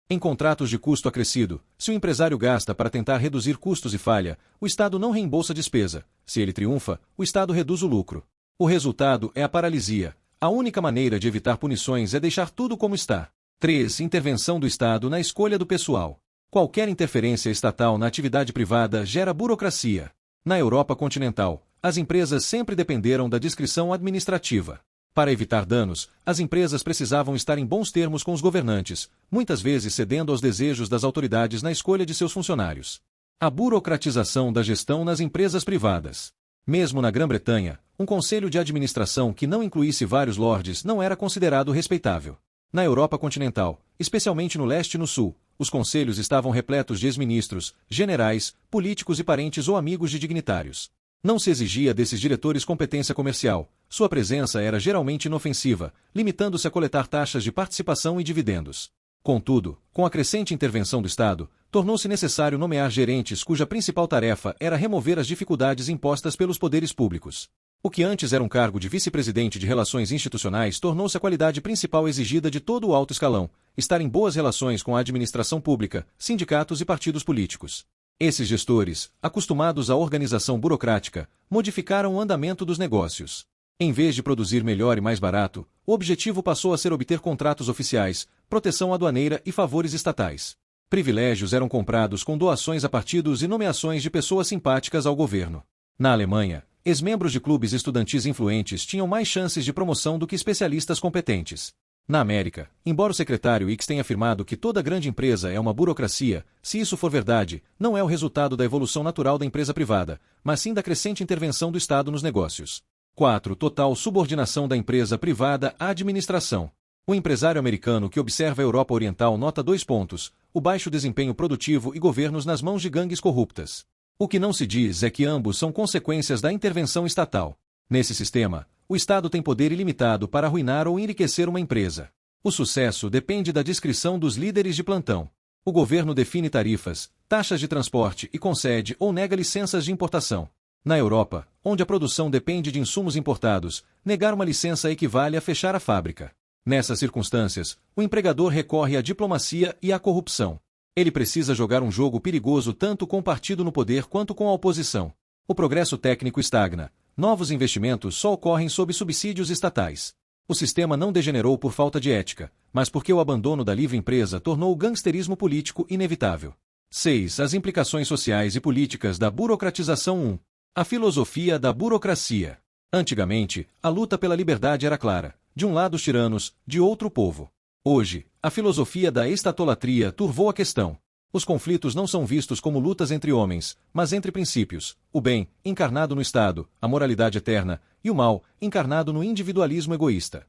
Em contratos de custo acrescido, se o empresário gasta para tentar reduzir custos e falha, o Estado não reembolsa a despesa. Se ele triunfa, o Estado reduz o lucro. O resultado é a paralisia. A única maneira de evitar punições é deixar tudo como está. 3. Intervenção do Estado na escolha do pessoal. Qualquer interferência estatal na atividade privada gera burocracia. Na Europa continental, as empresas sempre dependeram da discrição administrativa. Para evitar danos, as empresas precisavam estar em bons termos com os governantes, muitas vezes cedendo aos desejos das autoridades na escolha de seus funcionários. A burocratização da gestão nas empresas privadas. Mesmo na Grã-Bretanha, um conselho de administração que não incluísse vários lordes não era considerado respeitável. Na Europa continental, especialmente no leste e no sul, os conselhos estavam repletos de ex-ministros, generais, políticos e parentes ou amigos de dignitários. Não se exigia desses diretores competência comercial, sua presença era geralmente inofensiva, limitando-se a coletar taxas de participação e dividendos. Contudo, com a crescente intervenção do Estado, tornou-se necessário nomear gerentes cuja principal tarefa era remover as dificuldades impostas pelos poderes públicos. O que antes era um cargo de vice-presidente de relações institucionais tornou-se a qualidade principal exigida de todo o alto escalão, estar em boas relações com a administração pública, sindicatos e partidos políticos. Esses gestores, acostumados à organização burocrática, modificaram o andamento dos negócios. Em vez de produzir melhor e mais barato, o objetivo passou a ser obter contratos oficiais, proteção aduaneira e favores estatais. Privilégios eram comprados com doações a partidos e nomeações de pessoas simpáticas ao governo. Na Alemanha, ex-membros de clubes estudantis influentes tinham mais chances de promoção do que especialistas competentes. Na América, embora o secretário X tenha afirmado que toda grande empresa é uma burocracia, se isso for verdade, não é o resultado da evolução natural da empresa privada, mas sim da crescente intervenção do Estado nos negócios. 4. Total subordinação da empresa privada à administração. O empresário americano que observa a Europa Oriental nota 2 pontos: o baixo desempenho produtivo e governos nas mãos de gangues corruptas. O que não se diz é que ambos são consequências da intervenção estatal. Nesse sistema, o Estado tem poder ilimitado para arruinar ou enriquecer uma empresa. O sucesso depende da discrição dos líderes de plantão. O governo define tarifas, taxas de transporte e concede ou nega licenças de importação. Na Europa, onde a produção depende de insumos importados, negar uma licença equivale a fechar a fábrica. Nessas circunstâncias, o empregador recorre à diplomacia e à corrupção. Ele precisa jogar um jogo perigoso tanto com o partido no poder quanto com a oposição. O progresso técnico estagna. Novos investimentos só ocorrem sob subsídios estatais. O sistema não degenerou por falta de ética, mas porque o abandono da livre empresa tornou o gangsterismo político inevitável. 6. As implicações sociais e políticas da burocratização. 1. A filosofia da burocracia. Antigamente, a luta pela liberdade era clara. De um lado os tiranos, de outro o povo. Hoje, a filosofia da estatolatria turvou a questão. Os conflitos não são vistos como lutas entre homens, mas entre princípios: o bem, encarnado no Estado, a moralidade eterna, e o mal, encarnado no individualismo egoísta.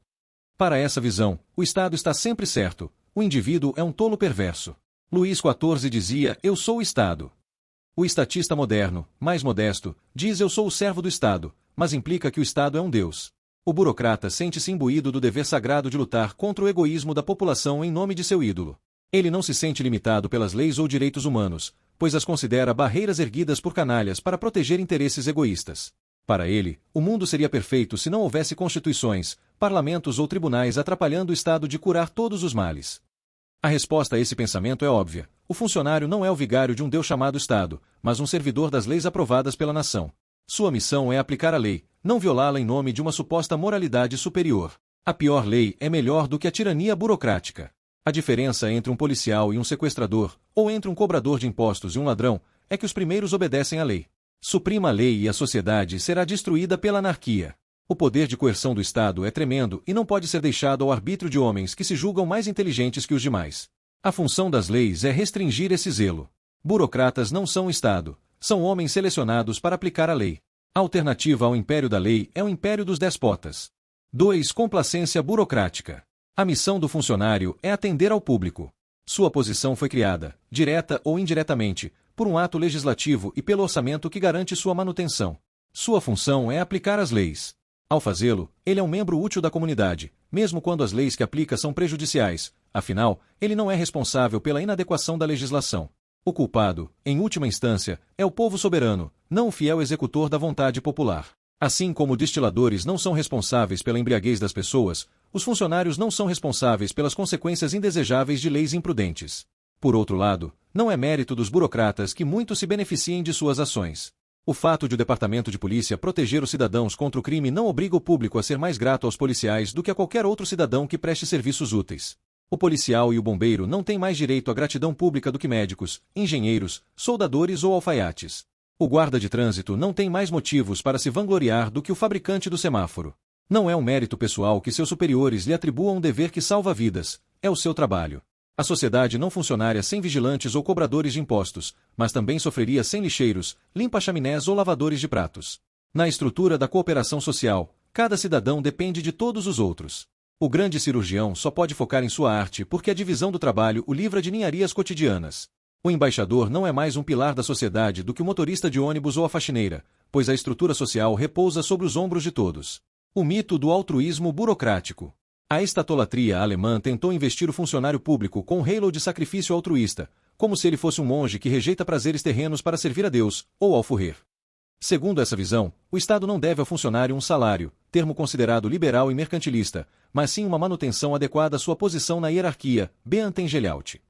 Para essa visão, o Estado está sempre certo, o indivíduo é um tolo perverso. Luís XIV dizia: eu sou o Estado. O estatista moderno, mais modesto, diz: eu sou o servo do Estado, mas implica que o Estado é um Deus. O burocrata sente-se imbuído do dever sagrado de lutar contra o egoísmo da população em nome de seu ídolo. Ele não se sente limitado pelas leis ou direitos humanos, pois as considera barreiras erguidas por canalhas para proteger interesses egoístas. Para ele, o mundo seria perfeito se não houvesse constituições, parlamentos ou tribunais atrapalhando o Estado de curar todos os males. A resposta a esse pensamento é óbvia: o funcionário não é o vigário de um Deus chamado Estado, mas um servidor das leis aprovadas pela nação. Sua missão é aplicar a lei, não violá-la em nome de uma suposta moralidade superior. A pior lei é melhor do que a tirania burocrática. A diferença entre um policial e um sequestrador, ou entre um cobrador de impostos e um ladrão, é que os primeiros obedecem à lei. Suprima a lei e a sociedade será destruída pela anarquia. O poder de coerção do Estado é tremendo e não pode ser deixado ao arbítrio de homens que se julgam mais inteligentes que os demais. A função das leis é restringir esse zelo. Burocratas não são o Estado, são homens selecionados para aplicar a lei. A alternativa ao império da lei é o império dos despotas. 2. Complacência burocrática. A missão do funcionário é atender ao público. Sua posição foi criada, direta ou indiretamente, por um ato legislativo e pelo orçamento que garante sua manutenção. Sua função é aplicar as leis. Ao fazê-lo, ele é um membro útil da comunidade, mesmo quando as leis que aplica são prejudiciais. Afinal, ele não é responsável pela inadequação da legislação. O culpado, em última instância, é o povo soberano, não o fiel executor da vontade popular. Assim como destiladores não são responsáveis pela embriaguez das pessoas, os funcionários não são responsáveis pelas consequências indesejáveis de leis imprudentes. Por outro lado, não é mérito dos burocratas que muitos se beneficiem de suas ações. O fato de o Departamento de Polícia proteger os cidadãos contra o crime não obriga o público a ser mais grato aos policiais do que a qualquer outro cidadão que preste serviços úteis. O policial e o bombeiro não têm mais direito à gratidão pública do que médicos, engenheiros, soldadores ou alfaiates. O guarda de trânsito não tem mais motivos para se vangloriar do que o fabricante do semáforo. Não é um mérito pessoal que seus superiores lhe atribuam um dever que salva vidas, é o seu trabalho. A sociedade não funcionaria sem vigilantes ou cobradores de impostos, mas também sofreria sem lixeiros, limpa-chaminés ou lavadores de pratos. Na estrutura da cooperação social, cada cidadão depende de todos os outros. O grande cirurgião só pode focar em sua arte porque a divisão do trabalho o livra de ninharias cotidianas. O embaixador não é mais um pilar da sociedade do que o motorista de ônibus ou a faxineira, pois a estrutura social repousa sobre os ombros de todos. O mito do altruísmo burocrático. A estatolatria alemã tentou investir o funcionário público com um halo de sacrifício altruísta, como se ele fosse um monge que rejeita prazeres terrenos para servir a Deus, ou alforrer. Segundo essa visão, o Estado não deve ao funcionário um salário, termo considerado liberal e mercantilista, mas sim uma manutenção adequada à sua posição na hierarquia, Beamtengeliaut.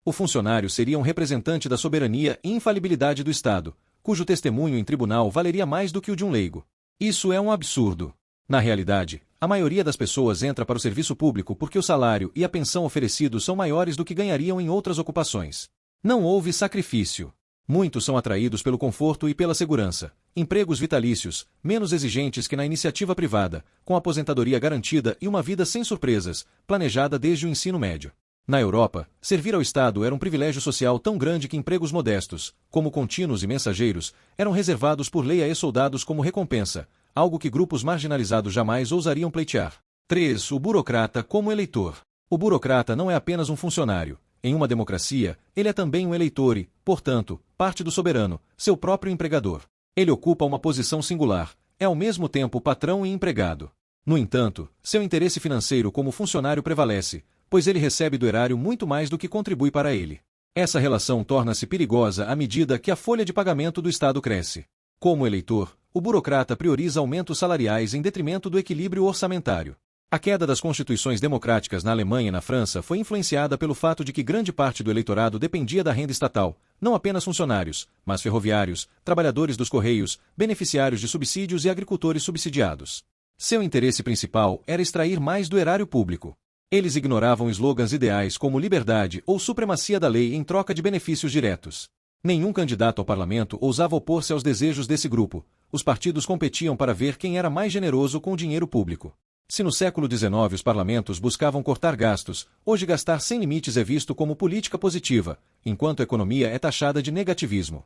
O funcionário seria um representante da soberania e infalibilidade do Estado, cujo testemunho em tribunal valeria mais do que o de um leigo. Isso é um absurdo. Na realidade, A maioria das pessoas entra para o serviço público porque o salário e a pensão oferecidos são maiores do que ganhariam em outras ocupações. Não houve sacrifício. Muitos são atraídos pelo conforto e pela segurança. Empregos vitalícios, menos exigentes que na iniciativa privada, com aposentadoria garantida e uma vida sem surpresas, planejada desde o ensino médio. Na Europa, servir ao Estado era um privilégio social tão grande que empregos modestos, como contínuos e mensageiros, eram reservados por lei a ex-soldados como recompensa, algo que grupos marginalizados jamais ousariam pleitear. 3. O burocrata como eleitor. O burocrata não é apenas um funcionário. Em uma democracia, ele é também um eleitor e, portanto, parte do soberano, seu próprio empregador. Ele ocupa uma posição singular, é ao mesmo tempo patrão e empregado. No entanto, seu interesse financeiro como funcionário prevalece, pois ele recebe do erário muito mais do que contribui para ele. Essa relação torna-se perigosa à medida que a folha de pagamento do Estado cresce. Como eleitor, o burocrata prioriza aumentos salariais em detrimento do equilíbrio orçamentário. A queda das constituições democráticas na Alemanha e na França foi influenciada pelo fato de que grande parte do eleitorado dependia da renda estatal, não apenas funcionários, mas ferroviários, trabalhadores dos correios, beneficiários de subsídios e agricultores subsidiados. Seu interesse principal era extrair mais do erário público. Eles ignoravam slogans ideais como liberdade ou supremacia da lei em troca de benefícios diretos. Nenhum candidato ao parlamento ousava opor-se aos desejos desse grupo. Os partidos competiam para ver quem era mais generoso com o dinheiro público. Se no século XIX os parlamentos buscavam cortar gastos, hoje gastar sem limites é visto como política positiva, enquanto a economia é taxada de negativismo.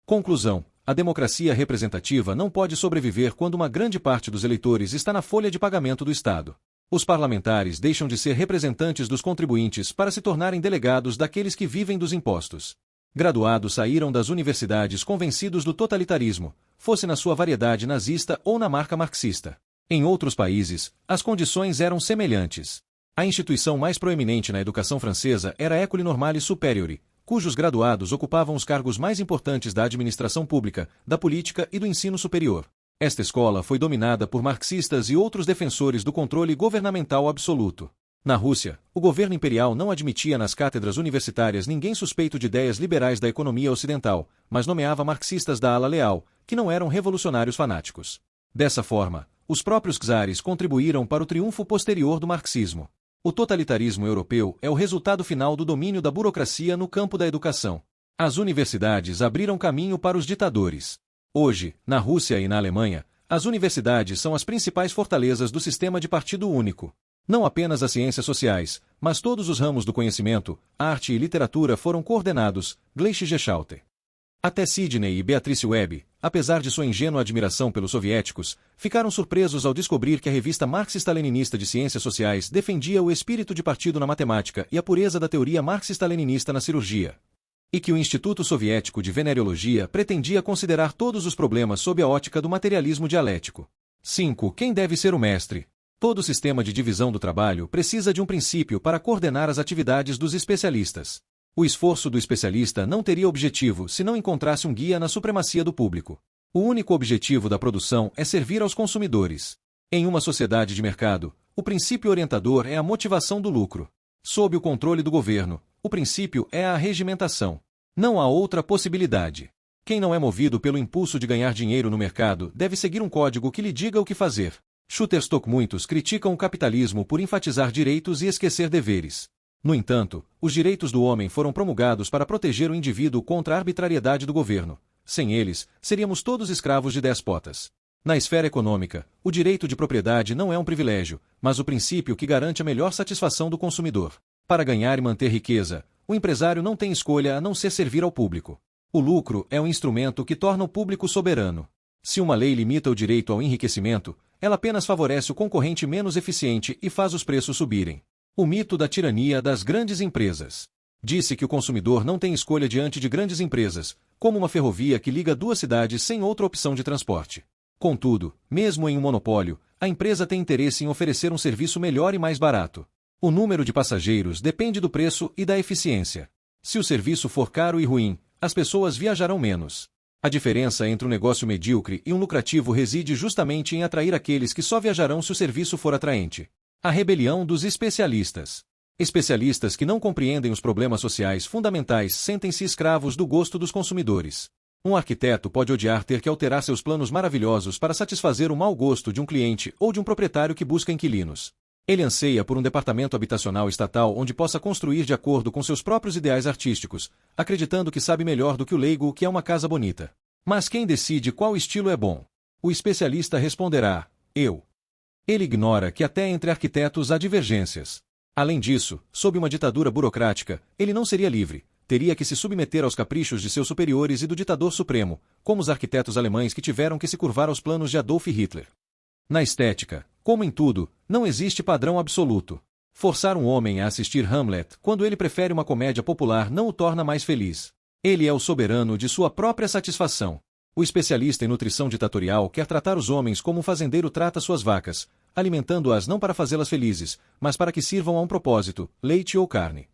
Conclusão: a democracia representativa não pode sobreviver quando uma grande parte dos eleitores está na folha de pagamento do Estado. Os parlamentares deixam de ser representantes dos contribuintes para se tornarem delegados daqueles que vivem dos impostos. Graduados saíram das universidades convencidos do totalitarismo, fosse na sua variedade nazista ou na marca marxista. Em outros países, as condições eram semelhantes. A instituição mais proeminente na educação francesa era a École Normale Supérieure, cujos graduados ocupavam os cargos mais importantes da administração pública, da política e do ensino superior. Esta escola foi dominada por marxistas e outros defensores do controle governamental absoluto. Na Rússia, o governo imperial não admitia nas cátedras universitárias ninguém suspeito de ideias liberais da economia ocidental, mas nomeava marxistas da ala leal, que não eram revolucionários fanáticos. Dessa forma, os próprios czares contribuíram para o triunfo posterior do marxismo. O totalitarismo europeu é o resultado final do domínio da burocracia no campo da educação. As universidades abriram caminho para os ditadores. Hoje, na Rússia e na Alemanha, as universidades são as principais fortalezas do sistema de partido único. Não apenas as ciências sociais, mas todos os ramos do conhecimento, arte e literatura foram coordenados, Gleiche Geschalte. Até Sidney e Beatrice Webb, apesar de sua ingênua admiração pelos soviéticos, ficaram surpresos ao descobrir que a revista marxista-leninista de ciências sociais defendia o espírito de partido na matemática e a pureza da teoria marxista-leninista na cirurgia. E que o Instituto Soviético de Veneriologia pretendia considerar todos os problemas sob a ótica do materialismo dialético. 5. Quem deve ser o mestre? Todo sistema de divisão do trabalho precisa de um princípio para coordenar as atividades dos especialistas. O esforço do especialista não teria objetivo se não encontrasse um guia na supremacia do público. O único objetivo da produção é servir aos consumidores. Em uma sociedade de mercado, o princípio orientador é a motivação do lucro. Sob o controle do governo, o princípio é a regimentação. Não há outra possibilidade. Quem não é movido pelo impulso de ganhar dinheiro no mercado deve seguir um código que lhe diga o que fazer. Shutterstock. Muitos criticam o capitalismo por enfatizar direitos e esquecer deveres. No entanto, os direitos do homem foram promulgados para proteger o indivíduo contra a arbitrariedade do governo. Sem eles, seríamos todos escravos de déspotas. Na esfera econômica, o direito de propriedade não é um privilégio, mas o princípio que garante a melhor satisfação do consumidor. Para ganhar e manter riqueza, o empresário não tem escolha a não ser servir ao público. O lucro é um instrumento que torna o público soberano. Se uma lei limita o direito ao enriquecimento, ela apenas favorece o concorrente menos eficiente e faz os preços subirem. O mito da tirania das grandes empresas. Disse que o consumidor não tem escolha diante de grandes empresas, como uma ferrovia que liga duas cidades sem outra opção de transporte. Contudo, mesmo em um monopólio, a empresa tem interesse em oferecer um serviço melhor e mais barato. O número de passageiros depende do preço e da eficiência. Se o serviço for caro e ruim, as pessoas viajarão menos. A diferença entre um negócio medíocre e um lucrativo reside justamente em atrair aqueles que só viajarão se o serviço for atraente. A rebelião dos especialistas. Especialistas que não compreendem os problemas sociais fundamentais sentem-se escravos do gosto dos consumidores. Um arquiteto pode odiar ter que alterar seus planos maravilhosos para satisfazer o mau gosto de um cliente ou de um proprietário que busca inquilinos. Ele anseia por um departamento habitacional estatal onde possa construir de acordo com seus próprios ideais artísticos, acreditando que sabe melhor do que o leigo o que é uma casa bonita. Mas quem decide qual estilo é bom? O especialista responderá: eu. Ele ignora que até entre arquitetos há divergências. Além disso, sob uma ditadura burocrática, ele não seria livre. Teria que se submeter aos caprichos de seus superiores e do ditador supremo, como os arquitetos alemães que tiveram que se curvar aos planos de Adolf Hitler. Na estética, como em tudo, não existe padrão absoluto. Forçar um homem a assistir Hamlet quando ele prefere uma comédia popular não o torna mais feliz. Ele é o soberano de sua própria satisfação. O especialista em nutrição ditatorial quer tratar os homens como um fazendeiro trata suas vacas, alimentando-as não para fazê-las felizes, mas para que sirvam a um propósito, leite ou carne.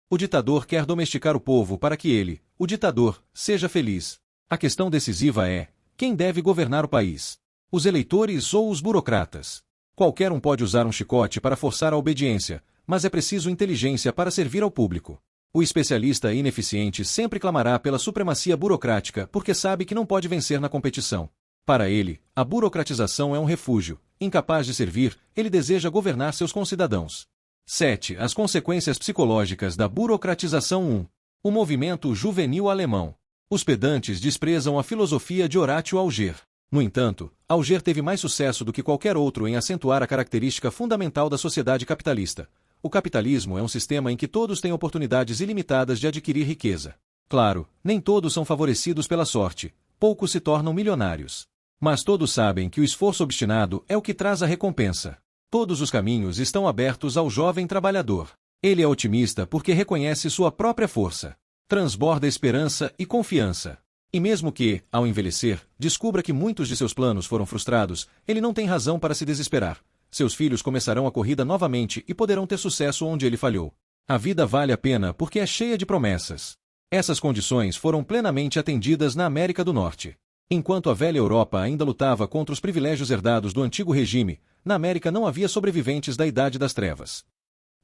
O ditador quer domesticar o povo para que ele, o ditador, seja feliz. A questão decisiva é: quem deve governar o país? Os eleitores ou os burocratas? Qualquer um pode usar um chicote para forçar a obediência, mas é preciso inteligência para servir ao público. O especialista ineficiente sempre clamará pela supremacia burocrática porque sabe que não pode vencer na competição. Para ele, a burocratização é um refúgio. Incapaz de servir, ele deseja governar seus concidadãos. 7. As consequências psicológicas da burocratização. 1. O movimento juvenil alemão. Os pedantes desprezam a filosofia de Horatio Alger. No entanto, Alger teve mais sucesso do que qualquer outro em acentuar a característica fundamental da sociedade capitalista. O capitalismo é um sistema em que todos têm oportunidades ilimitadas de adquirir riqueza. Claro, nem todos são favorecidos pela sorte, poucos se tornam milionários. Mas todos sabem que o esforço obstinado é o que traz a recompensa. Todos os caminhos estão abertos ao jovem trabalhador. Ele é otimista porque reconhece sua própria força. Transborda esperança e confiança. E mesmo que, ao envelhecer, descubra que muitos de seus planos foram frustrados, ele não tem razão para se desesperar. Seus filhos começarão a corrida novamente e poderão ter sucesso onde ele falhou. A vida vale a pena porque é cheia de promessas. Essas condições foram plenamente atendidas na América do Norte. Enquanto a velha Europa ainda lutava contra os privilégios herdados do antigo regime, na América não havia sobreviventes da Idade das Trevas.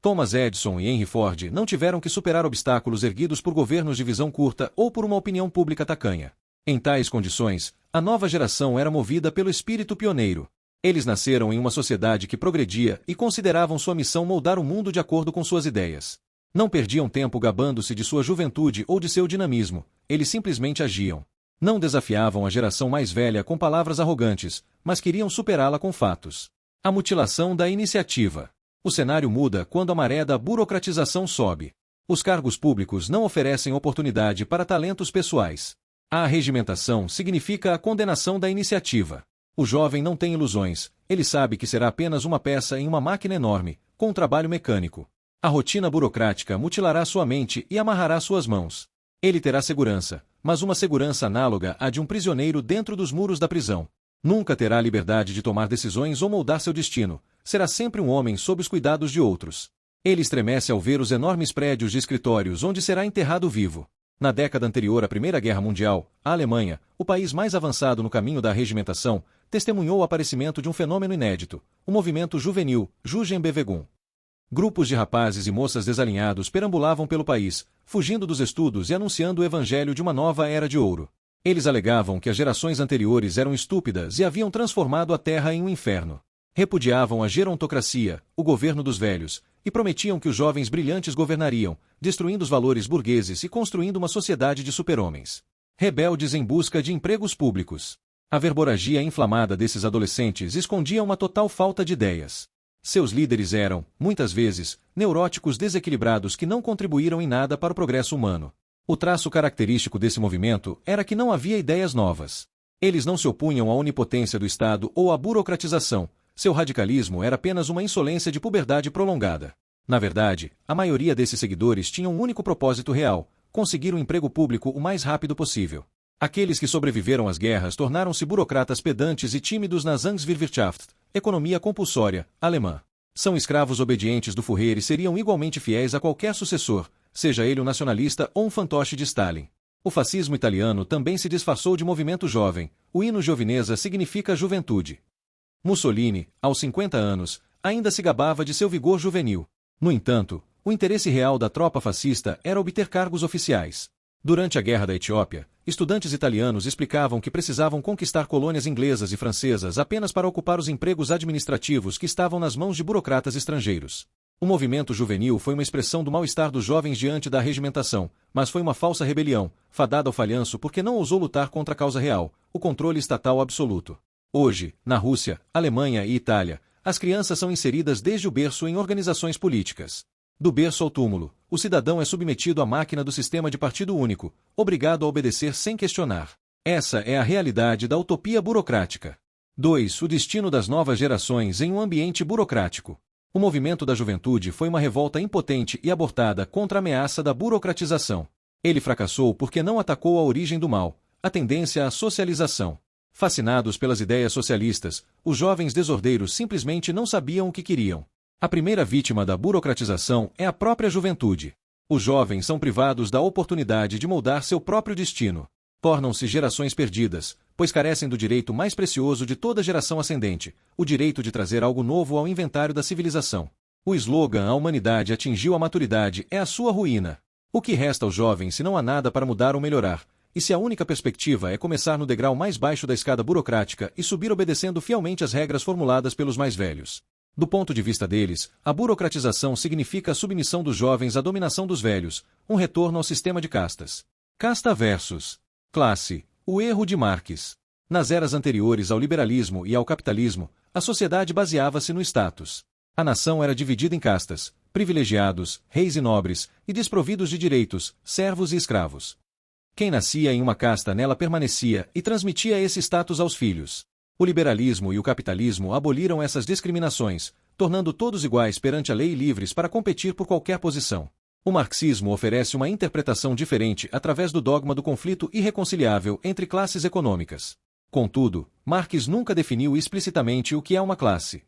Thomas Edison e Henry Ford não tiveram que superar obstáculos erguidos por governos de visão curta ou por uma opinião pública tacanha. Em tais condições, a nova geração era movida pelo espírito pioneiro. Eles nasceram em uma sociedade que progredia e consideravam sua missão moldar o mundo de acordo com suas ideias. Não perdiam tempo gabando-se de sua juventude ou de seu dinamismo, eles simplesmente agiam. Não desafiavam a geração mais velha com palavras arrogantes, mas queriam superá-la com fatos. A mutilação da iniciativa. O cenário muda quando a maré da burocratização sobe. Os cargos públicos não oferecem oportunidade para talentos pessoais. A arregimentação significa a condenação da iniciativa. O jovem não tem ilusões, ele sabe que será apenas uma peça em uma máquina enorme, com um trabalho mecânico. A rotina burocrática mutilará sua mente e amarrará suas mãos. Ele terá segurança, mas uma segurança análoga à de um prisioneiro dentro dos muros da prisão. Nunca terá liberdade de tomar decisões ou moldar seu destino, será sempre um homem sob os cuidados de outros. Ele estremece ao ver os enormes prédios de escritórios onde será enterrado vivo. Na década anterior à Primeira Guerra Mundial, a Alemanha, o país mais avançado no caminho da arregimentação, testemunhou o aparecimento de um fenômeno inédito, o movimento juvenil, Jugendbewegung. Grupos de rapazes e moças desalinhados perambulavam pelo país, fugindo dos estudos e anunciando o evangelho de uma nova era de ouro. Eles alegavam que as gerações anteriores eram estúpidas e haviam transformado a terra em um inferno. Repudiavam a gerontocracia, o governo dos velhos, e prometiam que os jovens brilhantes governariam, destruindo os valores burgueses e construindo uma sociedade de super-homens. Rebeldes em busca de empregos públicos. A verborragia inflamada desses adolescentes escondia uma total falta de ideias. Seus líderes eram, muitas vezes, neuróticos desequilibrados que não contribuíram em nada para o progresso humano. O traço característico desse movimento era que não havia ideias novas. Eles não se opunham à onipotência do Estado ou à burocratização. Seu radicalismo era apenas uma insolência de puberdade prolongada. Na verdade, a maioria desses seguidores tinha um único propósito real: conseguir um emprego público o mais rápido possível. Aqueles que sobreviveram às guerras tornaram-se burocratas pedantes e tímidos na Zwangswirtschaft, economia compulsória, alemã. São escravos obedientes do Führer e seriam igualmente fiéis a qualquer sucessor, seja ele um nacionalista ou um fantoche de Stalin. O fascismo italiano também se disfarçou de movimento jovem. O hino Giovinezza significa juventude. Mussolini, aos 50 anos, ainda se gabava de seu vigor juvenil. No entanto, o interesse real da tropa fascista era obter cargos oficiais. Durante a Guerra da Etiópia, estudantes italianos explicavam que precisavam conquistar colônias inglesas e francesas apenas para ocupar os empregos administrativos que estavam nas mãos de burocratas estrangeiros. O movimento juvenil foi uma expressão do mal-estar dos jovens diante da regimentação, mas foi uma falsa rebelião, fadada ao falhanço porque não ousou lutar contra a causa real, o controle estatal absoluto. Hoje, na Rússia, Alemanha e Itália, as crianças são inseridas desde o berço em organizações políticas. Do berço ao túmulo, o cidadão é submetido à máquina do sistema de partido único, obrigado a obedecer sem questionar. Essa é a realidade da utopia burocrática. 2. O destino das novas gerações em um ambiente burocrático. O movimento da juventude foi uma revolta impotente e abortada contra a ameaça da burocratização. Ele fracassou porque não atacou a origem do mal, a tendência à socialização. Fascinados pelas ideias socialistas, os jovens desordeiros simplesmente não sabiam o que queriam. A primeira vítima da burocratização é a própria juventude. Os jovens são privados da oportunidade de moldar seu próprio destino. Tornam-se gerações perdidas, pois carecem do direito mais precioso de toda geração ascendente, o direito de trazer algo novo ao inventário da civilização. O slogan "A humanidade atingiu a maturidade" é a sua ruína. O que resta aos jovens se não há nada para mudar ou melhorar? E se a única perspectiva é começar no degrau mais baixo da escada burocrática e subir obedecendo fielmente às regras formuladas pelos mais velhos? Do ponto de vista deles, a burocratização significa a submissão dos jovens à dominação dos velhos, um retorno ao sistema de castas. Casta versus classe. O erro de Marx. Nas eras anteriores ao liberalismo e ao capitalismo, a sociedade baseava-se no status. A nação era dividida em castas, privilegiados, reis e nobres, e desprovidos de direitos, servos e escravos. Quem nascia em uma casta nela permanecia e transmitia esse status aos filhos. O liberalismo e o capitalismo aboliram essas discriminações, tornando todos iguais perante a lei e livres para competir por qualquer posição. O marxismo oferece uma interpretação diferente através do dogma do conflito irreconciliável entre classes econômicas. Contudo, Marx nunca definiu explicitamente o que é uma classe.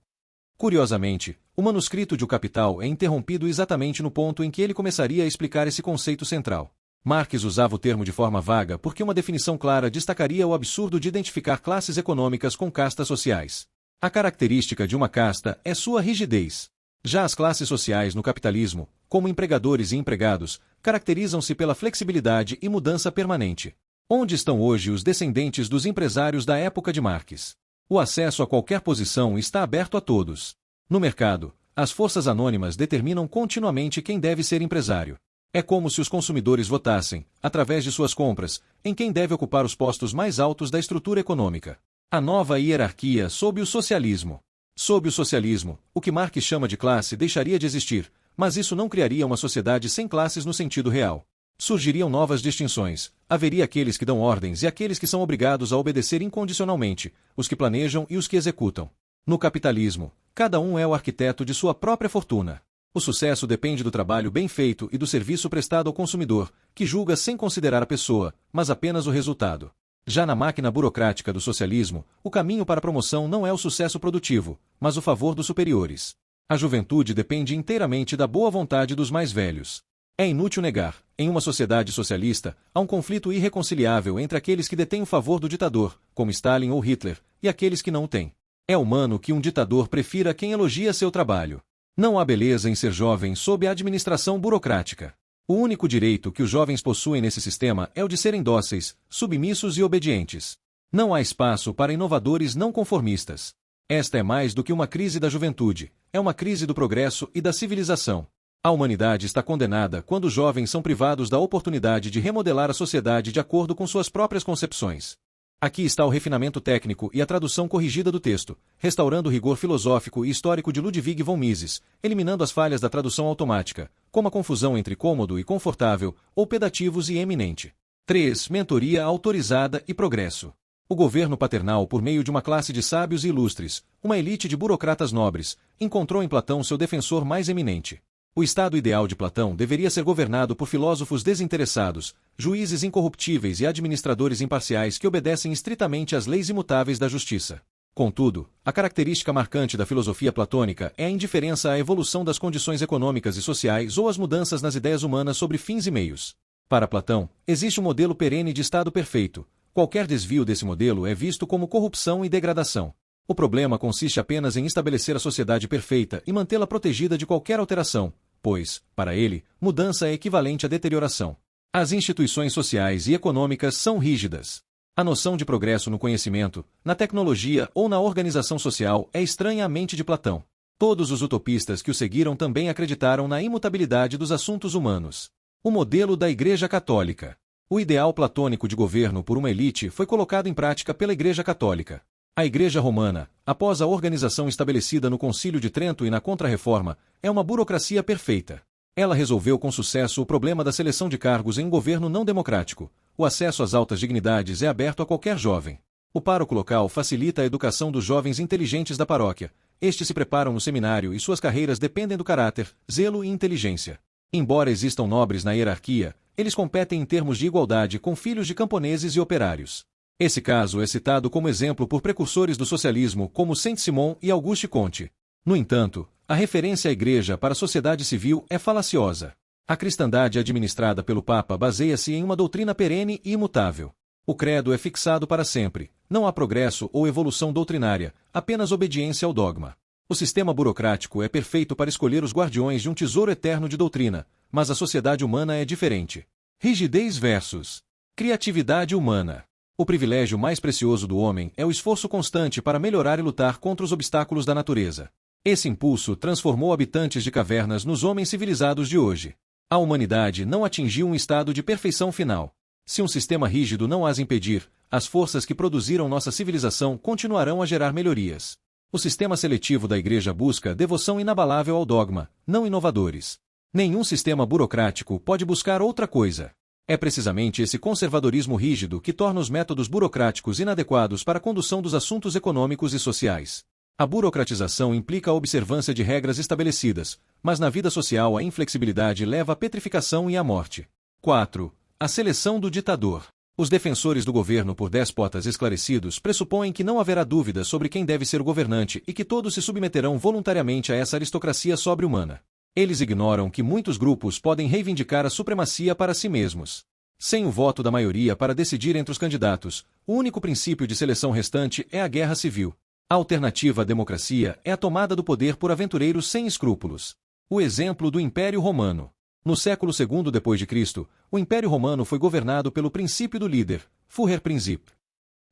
Curiosamente, o manuscrito de O Capital é interrompido exatamente no ponto em que ele começaria a explicar esse conceito central. Marx usava o termo de forma vaga porque uma definição clara destacaria o absurdo de identificar classes econômicas com castas sociais. A característica de uma casta é sua rigidez. Já as classes sociais no capitalismo, como empregadores e empregados, caracterizam-se pela flexibilidade e mudança permanente. Onde estão hoje os descendentes dos empresários da época de Marx? O acesso a qualquer posição está aberto a todos. No mercado, as forças anônimas determinam continuamente quem deve ser empresário. É como se os consumidores votassem, através de suas compras, em quem deve ocupar os postos mais altos da estrutura econômica. A nova hierarquia sob o socialismo. Sob o socialismo, o que Marx chama de classe deixaria de existir, mas isso não criaria uma sociedade sem classes no sentido real. Surgiriam novas distinções, haveria aqueles que dão ordens e aqueles que são obrigados a obedecer incondicionalmente, os que planejam e os que executam. No capitalismo, cada um é o arquiteto de sua própria fortuna. O sucesso depende do trabalho bem feito e do serviço prestado ao consumidor, que julga sem considerar a pessoa, mas apenas o resultado. Já na máquina burocrática do socialismo, o caminho para a promoção não é o sucesso produtivo, mas o favor dos superiores. A juventude depende inteiramente da boa vontade dos mais velhos. É inútil negar, em uma sociedade socialista, há um conflito irreconciliável entre aqueles que detêm o favor do ditador, como Stalin ou Hitler, e aqueles que não o têm. É humano que um ditador prefira quem elogia seu trabalho. Não há beleza em ser jovem sob a administração burocrática. O único direito que os jovens possuem nesse sistema é o de serem dóceis, submissos e obedientes. Não há espaço para inovadores não conformistas. Esta é mais do que uma crise da juventude, é uma crise do progresso e da civilização. A humanidade está condenada quando os jovens são privados da oportunidade de remodelar a sociedade de acordo com suas próprias concepções. Aqui está o refinamento técnico e a tradução corrigida do texto, restaurando o rigor filosófico e histórico de Ludwig von Mises, eliminando as falhas da tradução automática, como a confusão entre cômodo e confortável, ou pedativos e eminente. 3. Mentoria autorizada e progresso. O governo paternal, por meio de uma classe de sábios e ilustres, uma elite de burocratas nobres, encontrou em Platão seu defensor mais eminente. O estado ideal de Platão deveria ser governado por filósofos desinteressados, juízes incorruptíveis e administradores imparciais que obedecem estritamente às leis imutáveis da justiça. Contudo, a característica marcante da filosofia platônica é a indiferença à evolução das condições econômicas e sociais ou às mudanças nas ideias humanas sobre fins e meios. Para Platão, existe um modelo perene de estado perfeito. Qualquer desvio desse modelo é visto como corrupção e degradação. O problema consiste apenas em estabelecer a sociedade perfeita e mantê-la protegida de qualquer alteração, pois, para ele, mudança é equivalente à deterioração. As instituições sociais e econômicas são rígidas. A noção de progresso no conhecimento, na tecnologia ou na organização social é estranha à mente de Platão. Todos os utopistas que o seguiram também acreditaram na imutabilidade dos assuntos humanos. O modelo da Igreja Católica. O ideal platônico de governo por uma elite foi colocado em prática pela Igreja Católica. A Igreja Romana, após a organização estabelecida no Concílio de Trento e na Contra-Reforma, é uma burocracia perfeita. Ela resolveu com sucesso o problema da seleção de cargos em um governo não democrático. O acesso às altas dignidades é aberto a qualquer jovem. O pároco local facilita a educação dos jovens inteligentes da paróquia. Estes se preparam no seminário e suas carreiras dependem do caráter, zelo e inteligência. Embora existam nobres na hierarquia, eles competem em termos de igualdade com filhos de camponeses e operários. Esse caso é citado como exemplo por precursores do socialismo como Saint-Simon e Auguste Comte. No entanto, a referência à Igreja para a sociedade civil é falaciosa. A cristandade administrada pelo Papa baseia-se em uma doutrina perene e imutável. O credo é fixado para sempre. Não há progresso ou evolução doutrinária, apenas obediência ao dogma. O sistema burocrático é perfeito para escolher os guardiões de um tesouro eterno de doutrina, mas a sociedade humana é diferente. Rigidez versus criatividade humana. O privilégio mais precioso do homem é o esforço constante para melhorar e lutar contra os obstáculos da natureza. Esse impulso transformou habitantes de cavernas nos homens civilizados de hoje. A humanidade não atingiu um estado de perfeição final. Se um sistema rígido não as impedir, as forças que produziram nossa civilização continuarão a gerar melhorias. O sistema seletivo da Igreja busca devoção inabalável ao dogma, não inovadores. Nenhum sistema burocrático pode buscar outra coisa. É precisamente esse conservadorismo rígido que torna os métodos burocráticos inadequados para a condução dos assuntos econômicos e sociais. A burocratização implica a observância de regras estabelecidas, mas na vida social a inflexibilidade leva à petrificação e à morte. 4. A seleção do ditador. Os defensores do governo por déspotas esclarecidos pressupõem que não haverá dúvida sobre quem deve ser o governante e que todos se submeterão voluntariamente a essa aristocracia sobre-humana. Eles ignoram que muitos grupos podem reivindicar a supremacia para si mesmos. Sem o voto da maioria para decidir entre os candidatos, o único princípio de seleção restante é a guerra civil. A alternativa à democracia é a tomada do poder por aventureiros sem escrúpulos. O exemplo do Império Romano. No século II d.C., o Império Romano foi governado pelo princípio do líder, Führerprinzip.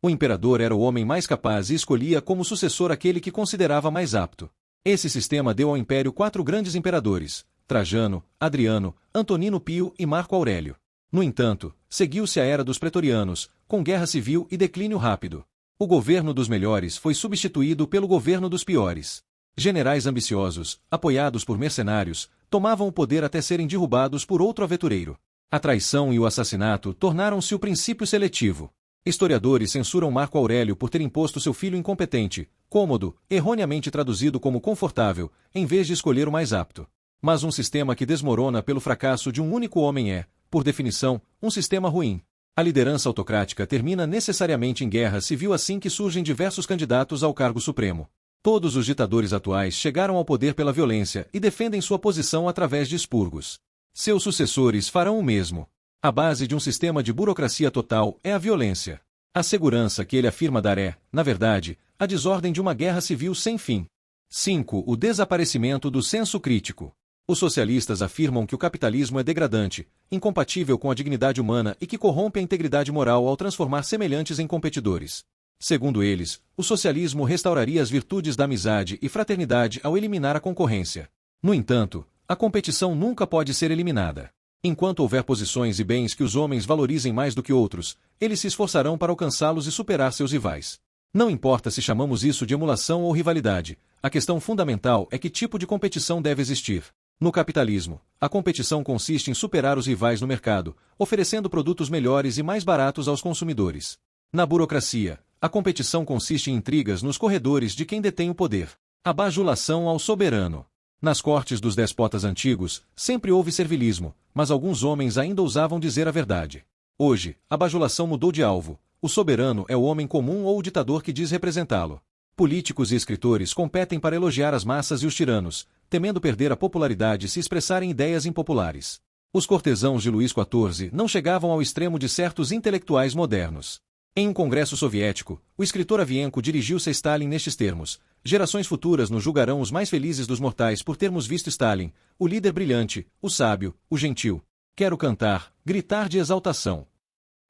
O imperador era o homem mais capaz e escolhia como sucessor aquele que considerava mais apto. Esse sistema deu ao Império 4 grandes imperadores, Trajano, Adriano, Antonino Pio e Marco Aurélio. No entanto, seguiu-se a era dos pretorianos, com guerra civil e declínio rápido. O governo dos melhores foi substituído pelo governo dos piores. Generais ambiciosos, apoiados por mercenários, tomavam o poder até serem derrubados por outro aventureiro. A traição e o assassinato tornaram-se o princípio seletivo. Historiadores censuram Marco Aurélio por ter imposto seu filho incompetente, cômodo, erroneamente traduzido como confortável, em vez de escolher o mais apto. Mas um sistema que desmorona pelo fracasso de um único homem é, por definição, um sistema ruim. A liderança autocrática termina necessariamente em guerra civil assim que surgem diversos candidatos ao cargo supremo. Todos os ditadores atuais chegaram ao poder pela violência e defendem sua posição através de expurgos. Seus sucessores farão o mesmo. A base de um sistema de burocracia total é a violência. A segurança que ele afirma dar é, na verdade, a desordem de uma guerra civil sem fim. 5. O desaparecimento do senso crítico. Os socialistas afirmam que o capitalismo é degradante, incompatível com a dignidade humana e que corrompe a integridade moral ao transformar semelhantes em competidores. Segundo eles, o socialismo restauraria as virtudes da amizade e fraternidade ao eliminar a concorrência. No entanto, a competição nunca pode ser eliminada. Enquanto houver posições e bens que os homens valorizem mais do que outros, eles se esforçarão para alcançá-los e superar seus rivais. Não importa se chamamos isso de emulação ou rivalidade, a questão fundamental é que tipo de competição deve existir. No capitalismo, a competição consiste em superar os rivais no mercado, oferecendo produtos melhores e mais baratos aos consumidores. Na burocracia, a competição consiste em intrigas nos corredores de quem detém o poder. A bajulação ao soberano. Nas cortes dos despotas antigos, sempre houve servilismo, mas alguns homens ainda ousavam dizer a verdade. Hoje, a bajulação mudou de alvo. O soberano é o homem comum ou o ditador que diz representá-lo. Políticos e escritores competem para elogiar as massas e os tiranos, temendo perder a popularidade se expressarem ideias impopulares. Os cortesãos de Luís XIV não chegavam ao extremo de certos intelectuais modernos. Em um congresso soviético, o escritor Avienko dirigiu-se a Stalin nestes termos: gerações futuras nos julgarão os mais felizes dos mortais por termos visto Stalin, o líder brilhante, o sábio, o gentil. Quero cantar, gritar de exaltação.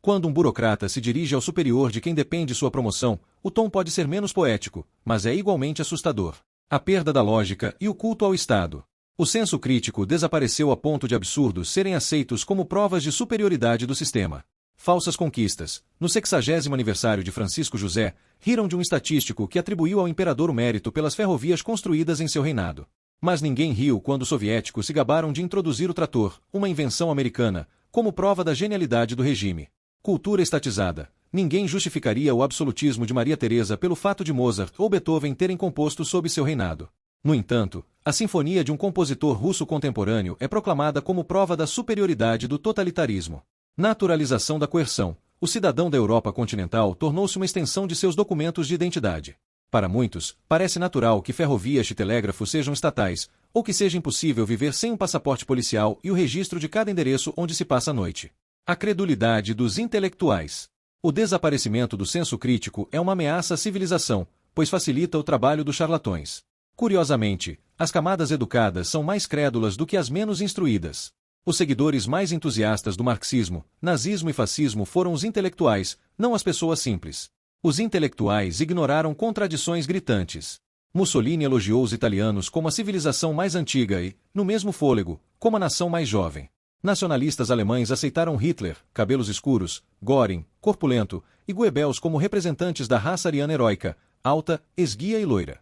Quando um burocrata se dirige ao superior de quem depende sua promoção, o tom pode ser menos poético, mas é igualmente assustador. A perda da lógica e o culto ao Estado. O senso crítico desapareceu a ponto de absurdos serem aceitos como provas de superioridade do sistema. Falsas conquistas. No 60º aniversário de Francisco José, riram de um estatístico que atribuiu ao imperador o mérito pelas ferrovias construídas em seu reinado. Mas ninguém riu quando os soviéticos se gabaram de introduzir o trator, uma invenção americana, como prova da genialidade do regime. Cultura estatizada. Ninguém justificaria o absolutismo de Maria Teresa pelo fato de Mozart ou Beethoven terem composto sob seu reinado. No entanto, a sinfonia de um compositor russo contemporâneo é proclamada como prova da superioridade do totalitarismo. Naturalização da coerção. O cidadão da Europa continental tornou-se uma extensão de seus documentos de identidade. Para muitos, parece natural que ferrovias e telégrafos sejam estatais, ou que seja impossível viver sem um passaporte policial e o registro de cada endereço onde se passa a noite. A credulidade dos intelectuais. O desaparecimento do senso crítico é uma ameaça à civilização, pois facilita o trabalho dos charlatões. Curiosamente, as camadas educadas são mais crédulas do que as menos instruídas. Os seguidores mais entusiastas do marxismo, nazismo e fascismo foram os intelectuais, não as pessoas simples. Os intelectuais ignoraram contradições gritantes. Mussolini elogiou os italianos como a civilização mais antiga e, no mesmo fôlego, como a nação mais jovem. Nacionalistas alemães aceitaram Hitler, cabelos escuros, Göring, corpulento, e Goebbels como representantes da raça ariana heróica, alta, esguia e loira.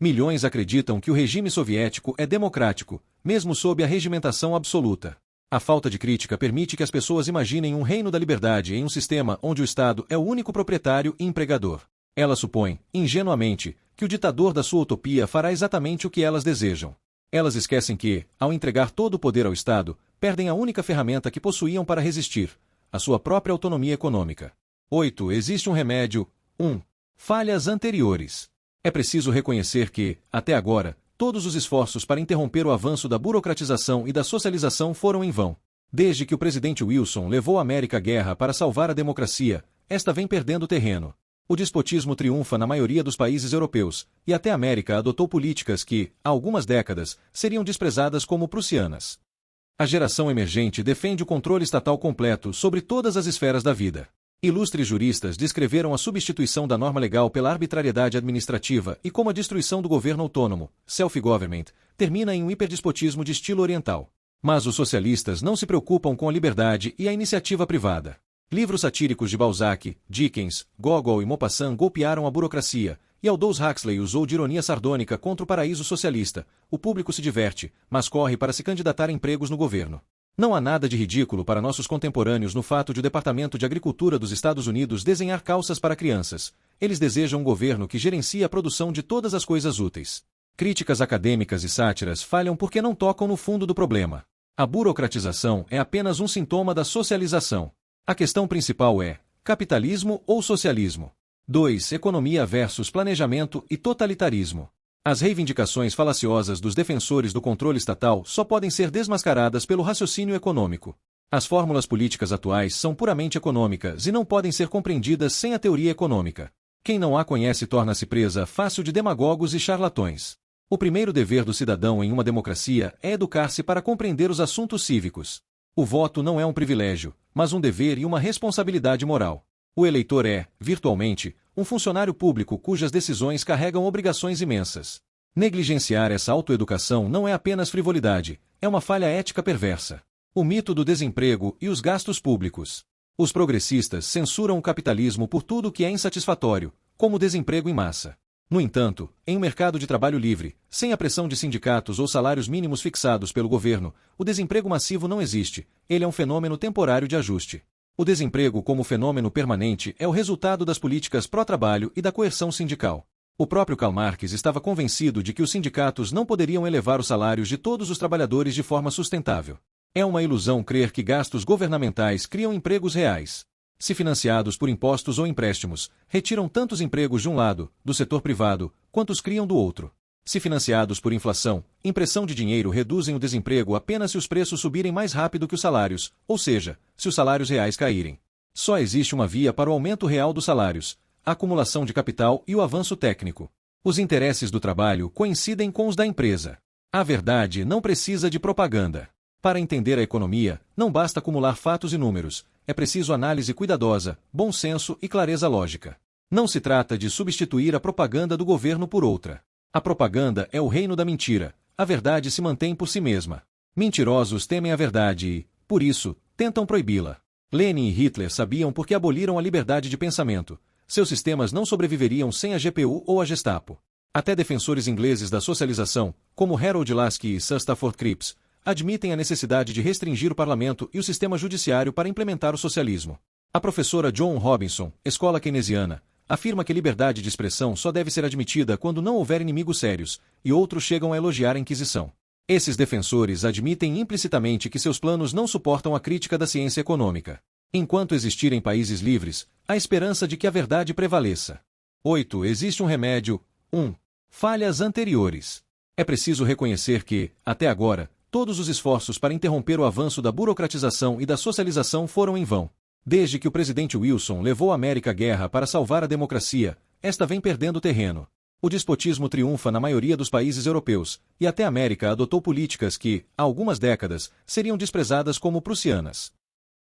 Milhões acreditam que o regime soviético é democrático, mesmo sob a regimentação absoluta. A falta de crítica permite que as pessoas imaginem um reino da liberdade em um sistema onde o Estado é o único proprietário e empregador. Elas supõem, ingenuamente, que o ditador da sua utopia fará exatamente o que elas desejam. Elas esquecem que, ao entregar todo o poder ao Estado, perdem a única ferramenta que possuíam para resistir, a sua própria autonomia econômica. 8. Existe um remédio. 1. Falhas anteriores. É preciso reconhecer que, até agora, todos os esforços para interromper o avanço da burocratização e da socialização foram em vão. Desde que o presidente Wilson levou a América à guerra para salvar a democracia, esta vem perdendo terreno. O despotismo triunfa na maioria dos países europeus, e até a América adotou políticas que, há algumas décadas, seriam desprezadas como prussianas. A geração emergente defende o controle estatal completo sobre todas as esferas da vida. Ilustres juristas descreveram a substituição da norma legal pela arbitrariedade administrativa e como a destruição do governo autônomo, self-government, termina em um hiperdespotismo de estilo oriental. Mas os socialistas não se preocupam com a liberdade e a iniciativa privada. Livros satíricos de Balzac, Dickens, Gogol e Maupassant golpearam a burocracia, e Aldous Huxley usou de ironia sardônica contra o paraíso socialista. O público se diverte, mas corre para se candidatar a empregos no governo. Não há nada de ridículo para nossos contemporâneos no fato de o Departamento de Agricultura dos Estados Unidos desenhar calças para crianças. Eles desejam um governo que gerencie a produção de todas as coisas úteis. Críticas acadêmicas e sátiras falham porque não tocam no fundo do problema. A burocratização é apenas um sintoma da socialização. A questão principal é: capitalismo ou socialismo? 2. Economia versus planejamento e totalitarismo. As reivindicações falaciosas dos defensores do controle estatal só podem ser desmascaradas pelo raciocínio econômico. As fórmulas políticas atuais são puramente econômicas e não podem ser compreendidas sem a teoria econômica. Quem não a conhece torna-se presa fácil de demagogos e charlatões. O primeiro dever do cidadão em uma democracia é educar-se para compreender os assuntos cívicos. O voto não é um privilégio, mas um dever e uma responsabilidade moral. O eleitor é, virtualmente, um funcionário público cujas decisões carregam obrigações imensas. Negligenciar essa autoeducação não é apenas frivolidade, é uma falha ética perversa. O mito do desemprego e os gastos públicos. Os progressistas censuram o capitalismo por tudo que é insatisfatório, como o desemprego em massa. No entanto, em um mercado de trabalho livre, sem a pressão de sindicatos ou salários mínimos fixados pelo governo, o desemprego massivo não existe, ele é um fenômeno temporário de ajuste. O desemprego como fenômeno permanente é o resultado das políticas pró-trabalho e da coerção sindical. O próprio Karl Marx estava convencido de que os sindicatos não poderiam elevar os salários de todos os trabalhadores de forma sustentável. É uma ilusão crer que gastos governamentais criam empregos reais. Se financiados por impostos ou empréstimos, retiram tantos empregos de um lado, do setor privado, quanto os criam do outro. Se financiados por inflação, impressão de dinheiro reduzem o desemprego apenas se os preços subirem mais rápido que os salários, ou seja, se os salários reais caírem. Só existe uma via para o aumento real dos salários: a acumulação de capital e o avanço técnico. Os interesses do trabalho coincidem com os da empresa. A verdade não precisa de propaganda. Para entender a economia, não basta acumular fatos e números, é preciso análise cuidadosa, bom senso e clareza lógica. Não se trata de substituir a propaganda do governo por outra. A propaganda é o reino da mentira, a verdade se mantém por si mesma. Mentirosos temem a verdade e, por isso, tentam proibi-la. Lenin e Hitler sabiam por que aboliram a liberdade de pensamento. Seus sistemas não sobreviveriam sem a GPU ou a Gestapo. Até defensores ingleses da socialização, como Harold Laski e Sir Stafford Cripps, admitem a necessidade de restringir o parlamento e o sistema judiciário para implementar o socialismo. A professora John Robinson, escola keynesiana, afirma que liberdade de expressão só deve ser admitida quando não houver inimigos sérios, e outros chegam a elogiar a Inquisição. Esses defensores admitem implicitamente que seus planos não suportam a crítica da ciência econômica. Enquanto existirem países livres, há esperança de que a verdade prevaleça. 8. Existe um remédio. 1. Falhas anteriores. É preciso reconhecer que, até agora, todos os esforços para interromper o avanço da burocratização e da socialização foram em vão. Desde que o presidente Wilson levou a América à guerra para salvar a democracia, esta vem perdendo terreno. O despotismo triunfa na maioria dos países europeus, e até a América adotou políticas que, há algumas décadas, seriam desprezadas como prussianas.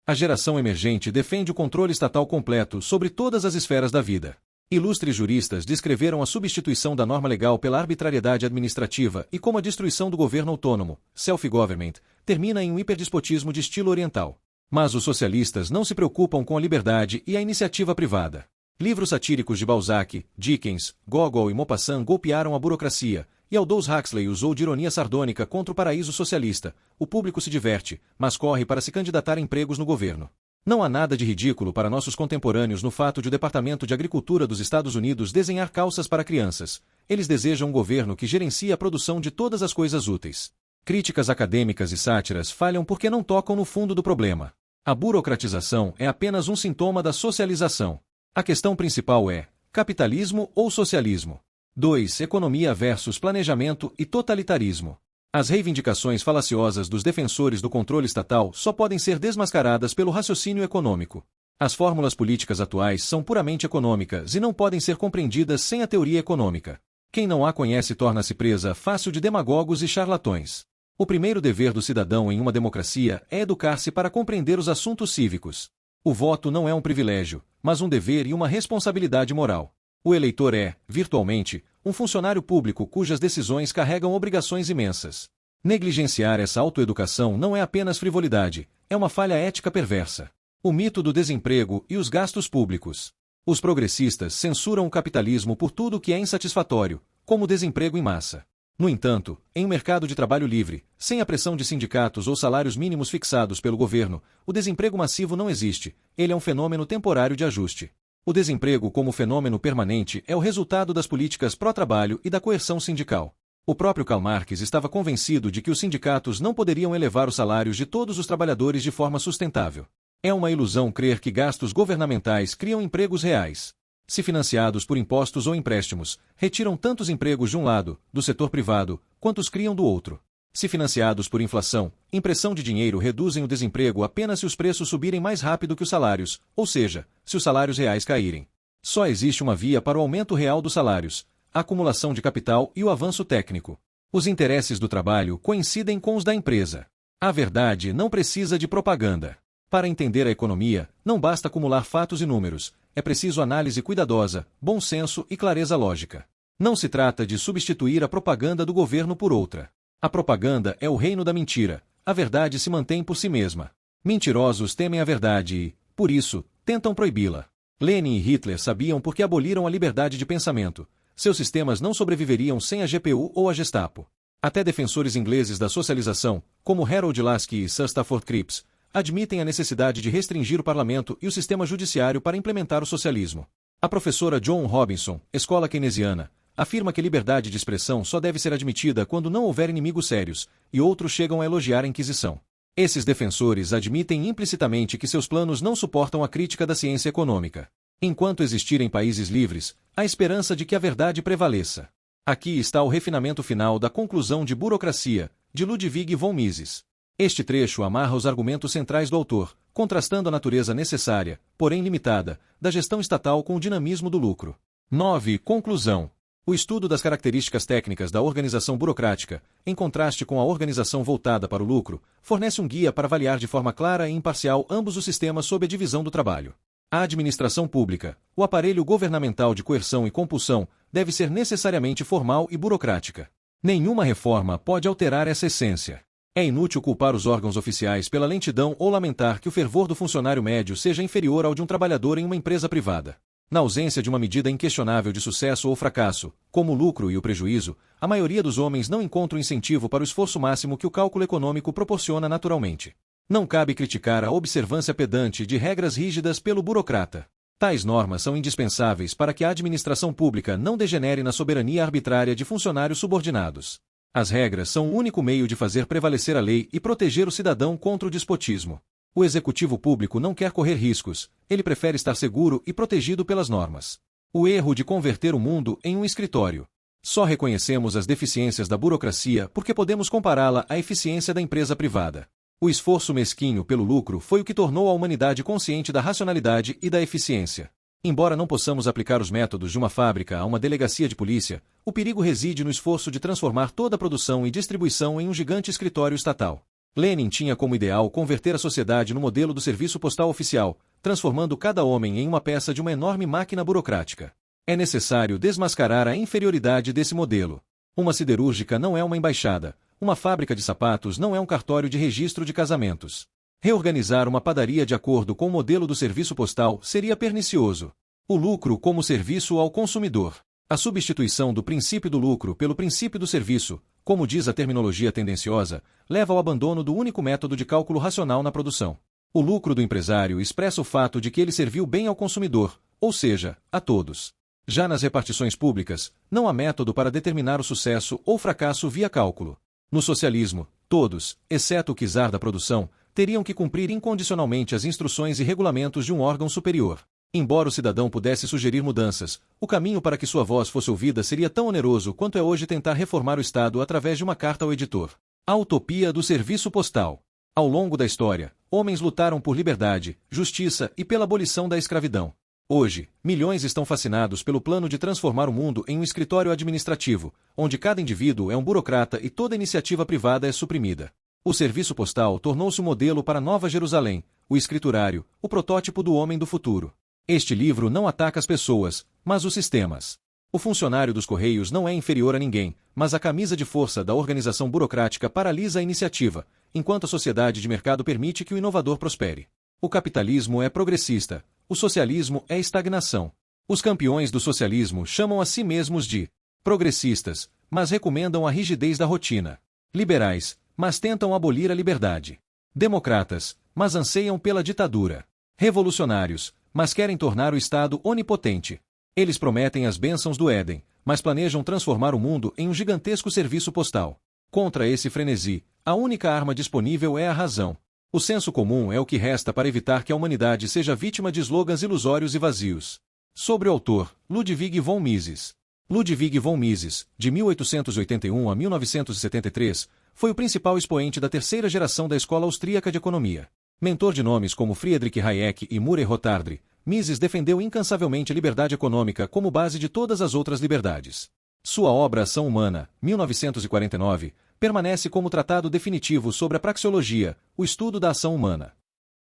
A geração emergente defende o controle estatal completo sobre todas as esferas da vida. Ilustres juristas descreveram a substituição da norma legal pela arbitrariedade administrativa e como a destruição do governo autônomo, self-government, termina em um hiperdespotismo de estilo oriental. Mas os socialistas não se preocupam com a liberdade e a iniciativa privada. Livros satíricos de Balzac, Dickens, Gogol e Maupassant golpearam a burocracia, e Aldous Huxley usou de ironia sardônica contra o paraíso socialista. O público se diverte, mas corre para se candidatar a empregos no governo. Não há nada de ridículo para nossos contemporâneos no fato de o Departamento de Agricultura dos Estados Unidos desenhar calças para crianças. Eles desejam um governo que gerencie a produção de todas as coisas úteis. Críticas acadêmicas e sátiras falham porque não tocam no fundo do problema. A burocratização é apenas um sintoma da socialização. A questão principal é: capitalismo ou socialismo? 2. Economia versus planejamento e totalitarismo. As reivindicações falaciosas dos defensores do controle estatal só podem ser desmascaradas pelo raciocínio econômico. As fórmulas políticas atuais são puramente econômicas e não podem ser compreendidas sem a teoria econômica. Quem não a conhece torna-se presa fácil de demagogos e charlatões. O primeiro dever do cidadão em uma democracia é educar-se para compreender os assuntos cívicos. O voto não é um privilégio, mas um dever e uma responsabilidade moral. O eleitor é, virtualmente, um funcionário público cujas decisões carregam obrigações imensas. Negligenciar essa autoeducação não é apenas frivolidade, é uma falha ética perversa. O mito do desemprego e os gastos públicos. Os progressistas censuram o capitalismo por tudo que é insatisfatório, como o desemprego em massa. No entanto, em um mercado de trabalho livre, sem a pressão de sindicatos ou salários mínimos fixados pelo governo, o desemprego massivo não existe, ele é um fenômeno temporário de ajuste. O desemprego como fenômeno permanente é o resultado das políticas pró-trabalho e da coerção sindical. O próprio Karl Marx estava convencido de que os sindicatos não poderiam elevar os salários de todos os trabalhadores de forma sustentável. É uma ilusão crer que gastos governamentais criam empregos reais. Se financiados por impostos ou empréstimos, retiram tantos empregos de um lado, do setor privado, quanto os criam do outro. Se financiados por inflação, impressão de dinheiro reduzem o desemprego apenas se os preços subirem mais rápido que os salários, ou seja, se os salários reais caírem. Só existe uma via para o aumento real dos salários: a acumulação de capital e o avanço técnico. Os interesses do trabalho coincidem com os da empresa. A verdade não precisa de propaganda. Para entender a economia, não basta acumular fatos e números, é preciso análise cuidadosa, bom senso e clareza lógica. Não se trata de substituir a propaganda do governo por outra. A propaganda é o reino da mentira, a verdade se mantém por si mesma. Mentirosos temem a verdade e, por isso, tentam proibi-la. Lenin e Hitler sabiam por que aboliram a liberdade de pensamento. Seus sistemas não sobreviveriam sem a GPU ou a Gestapo. Até defensores ingleses da socialização, como Harold Laski e Sir Stafford Cripps, admitem a necessidade de restringir o parlamento e o sistema judiciário para implementar o socialismo. A professora John Robinson, escola keynesiana, afirma que liberdade de expressão só deve ser admitida quando não houver inimigos sérios, e outros chegam a elogiar a Inquisição. Esses defensores admitem implicitamente que seus planos não suportam a crítica da ciência econômica. Enquanto existirem países livres, há esperança de que a verdade prevaleça. Aqui está o refinamento final da conclusão de Burocracia, de Ludwig von Mises. Este trecho amarra os argumentos centrais do autor, contrastando a natureza necessária, porém limitada, da gestão estatal com o dinamismo do lucro. 9. Conclusão. O estudo das características técnicas da organização burocrática, em contraste com a organização voltada para o lucro, fornece um guia para avaliar de forma clara e imparcial ambos os sistemas sob a divisão do trabalho. A administração pública, o aparelho governamental de coerção e compulsão, deve ser necessariamente formal e burocrática. Nenhuma reforma pode alterar essa essência. É inútil culpar os órgãos oficiais pela lentidão ou lamentar que o fervor do funcionário médio seja inferior ao de um trabalhador em uma empresa privada. Na ausência de uma medida inquestionável de sucesso ou fracasso, como o lucro e o prejuízo, a maioria dos homens não encontra o incentivo para o esforço máximo que o cálculo econômico proporciona naturalmente. Não cabe criticar a observância pedante de regras rígidas pelo burocrata. Tais normas são indispensáveis para que a administração pública não degenere na soberania arbitrária de funcionários subordinados. As regras são o único meio de fazer prevalecer a lei e proteger o cidadão contra o despotismo. O executivo público não quer correr riscos, ele prefere estar seguro e protegido pelas normas. O erro de converter o mundo em um escritório. Só reconhecemos as deficiências da burocracia porque podemos compará-la à eficiência da empresa privada. O esforço mesquinho pelo lucro foi o que tornou a humanidade consciente da racionalidade e da eficiência. Embora não possamos aplicar os métodos de uma fábrica a uma delegacia de polícia, o perigo reside no esforço de transformar toda a produção e distribuição em um gigante escritório estatal. Lenin tinha como ideal converter a sociedade no modelo do serviço postal oficial, transformando cada homem em uma peça de uma enorme máquina burocrática. É necessário desmascarar a inferioridade desse modelo. Uma siderúrgica não é uma embaixada, uma fábrica de sapatos não é um cartório de registro de casamentos. Reorganizar uma padaria de acordo com o modelo do serviço postal seria pernicioso. O lucro como serviço ao consumidor. A substituição do princípio do lucro pelo princípio do serviço, como diz a terminologia tendenciosa, leva ao abandono do único método de cálculo racional na produção. O lucro do empresário expressa o fato de que ele serviu bem ao consumidor, ou seja, a todos. Já nas repartições públicas, não há método para determinar o sucesso ou fracasso via cálculo. No socialismo, todos, exceto o czar da produção, teriam que cumprir incondicionalmente as instruções e regulamentos de um órgão superior. Embora o cidadão pudesse sugerir mudanças, o caminho para que sua voz fosse ouvida seria tão oneroso quanto é hoje tentar reformar o Estado através de uma carta ao editor. A utopia do serviço postal. Ao longo da história, homens lutaram por liberdade, justiça e pela abolição da escravidão. Hoje, milhões estão fascinados pelo plano de transformar o mundo em um escritório administrativo, onde cada indivíduo é um burocrata e toda iniciativa privada é suprimida. O serviço postal tornou-se o modelo para Nova Jerusalém, o escriturário, o protótipo do homem do futuro. Este livro não ataca as pessoas, mas os sistemas. O funcionário dos Correios não é inferior a ninguém, mas a camisa de força da organização burocrática paralisa a iniciativa, enquanto a sociedade de mercado permite que o inovador prospere. O capitalismo é progressista, o socialismo é estagnação. Os campeões do socialismo chamam a si mesmos de progressistas, mas recomendam a rigidez da rotina. Liberais, mas tentam abolir a liberdade. Democratas, mas anseiam pela ditadura. Revolucionários, mas querem tornar o Estado onipotente. Eles prometem as bênçãos do Éden, mas planejam transformar o mundo em um gigantesco serviço postal. Contra esse frenesi, a única arma disponível é a razão. O senso comum é o que resta para evitar que a humanidade seja vítima de slogans ilusórios e vazios. Sobre o autor, Ludwig von Mises. Ludwig von Mises, de 1881 a 1973, foi o principal expoente da terceira geração da escola austríaca de economia. Mentor de nomes como Friedrich Hayek e Murray Rothbard, Mises defendeu incansavelmente a liberdade econômica como base de todas as outras liberdades. Sua obra Ação Humana, 1949, permanece como tratado definitivo sobre a praxeologia, o estudo da ação humana.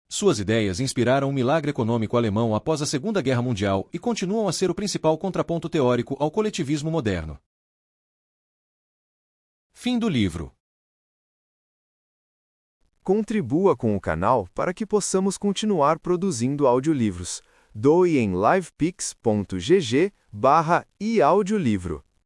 Suas ideias inspiraram o milagre econômico alemão após a Segunda Guerra Mundial e continuam a ser o principal contraponto teórico ao coletivismo moderno. Fim do livro. Contribua com o canal para que possamos continuar produzindo audiolivros. Doe em livepix.gg/eaudiolivro.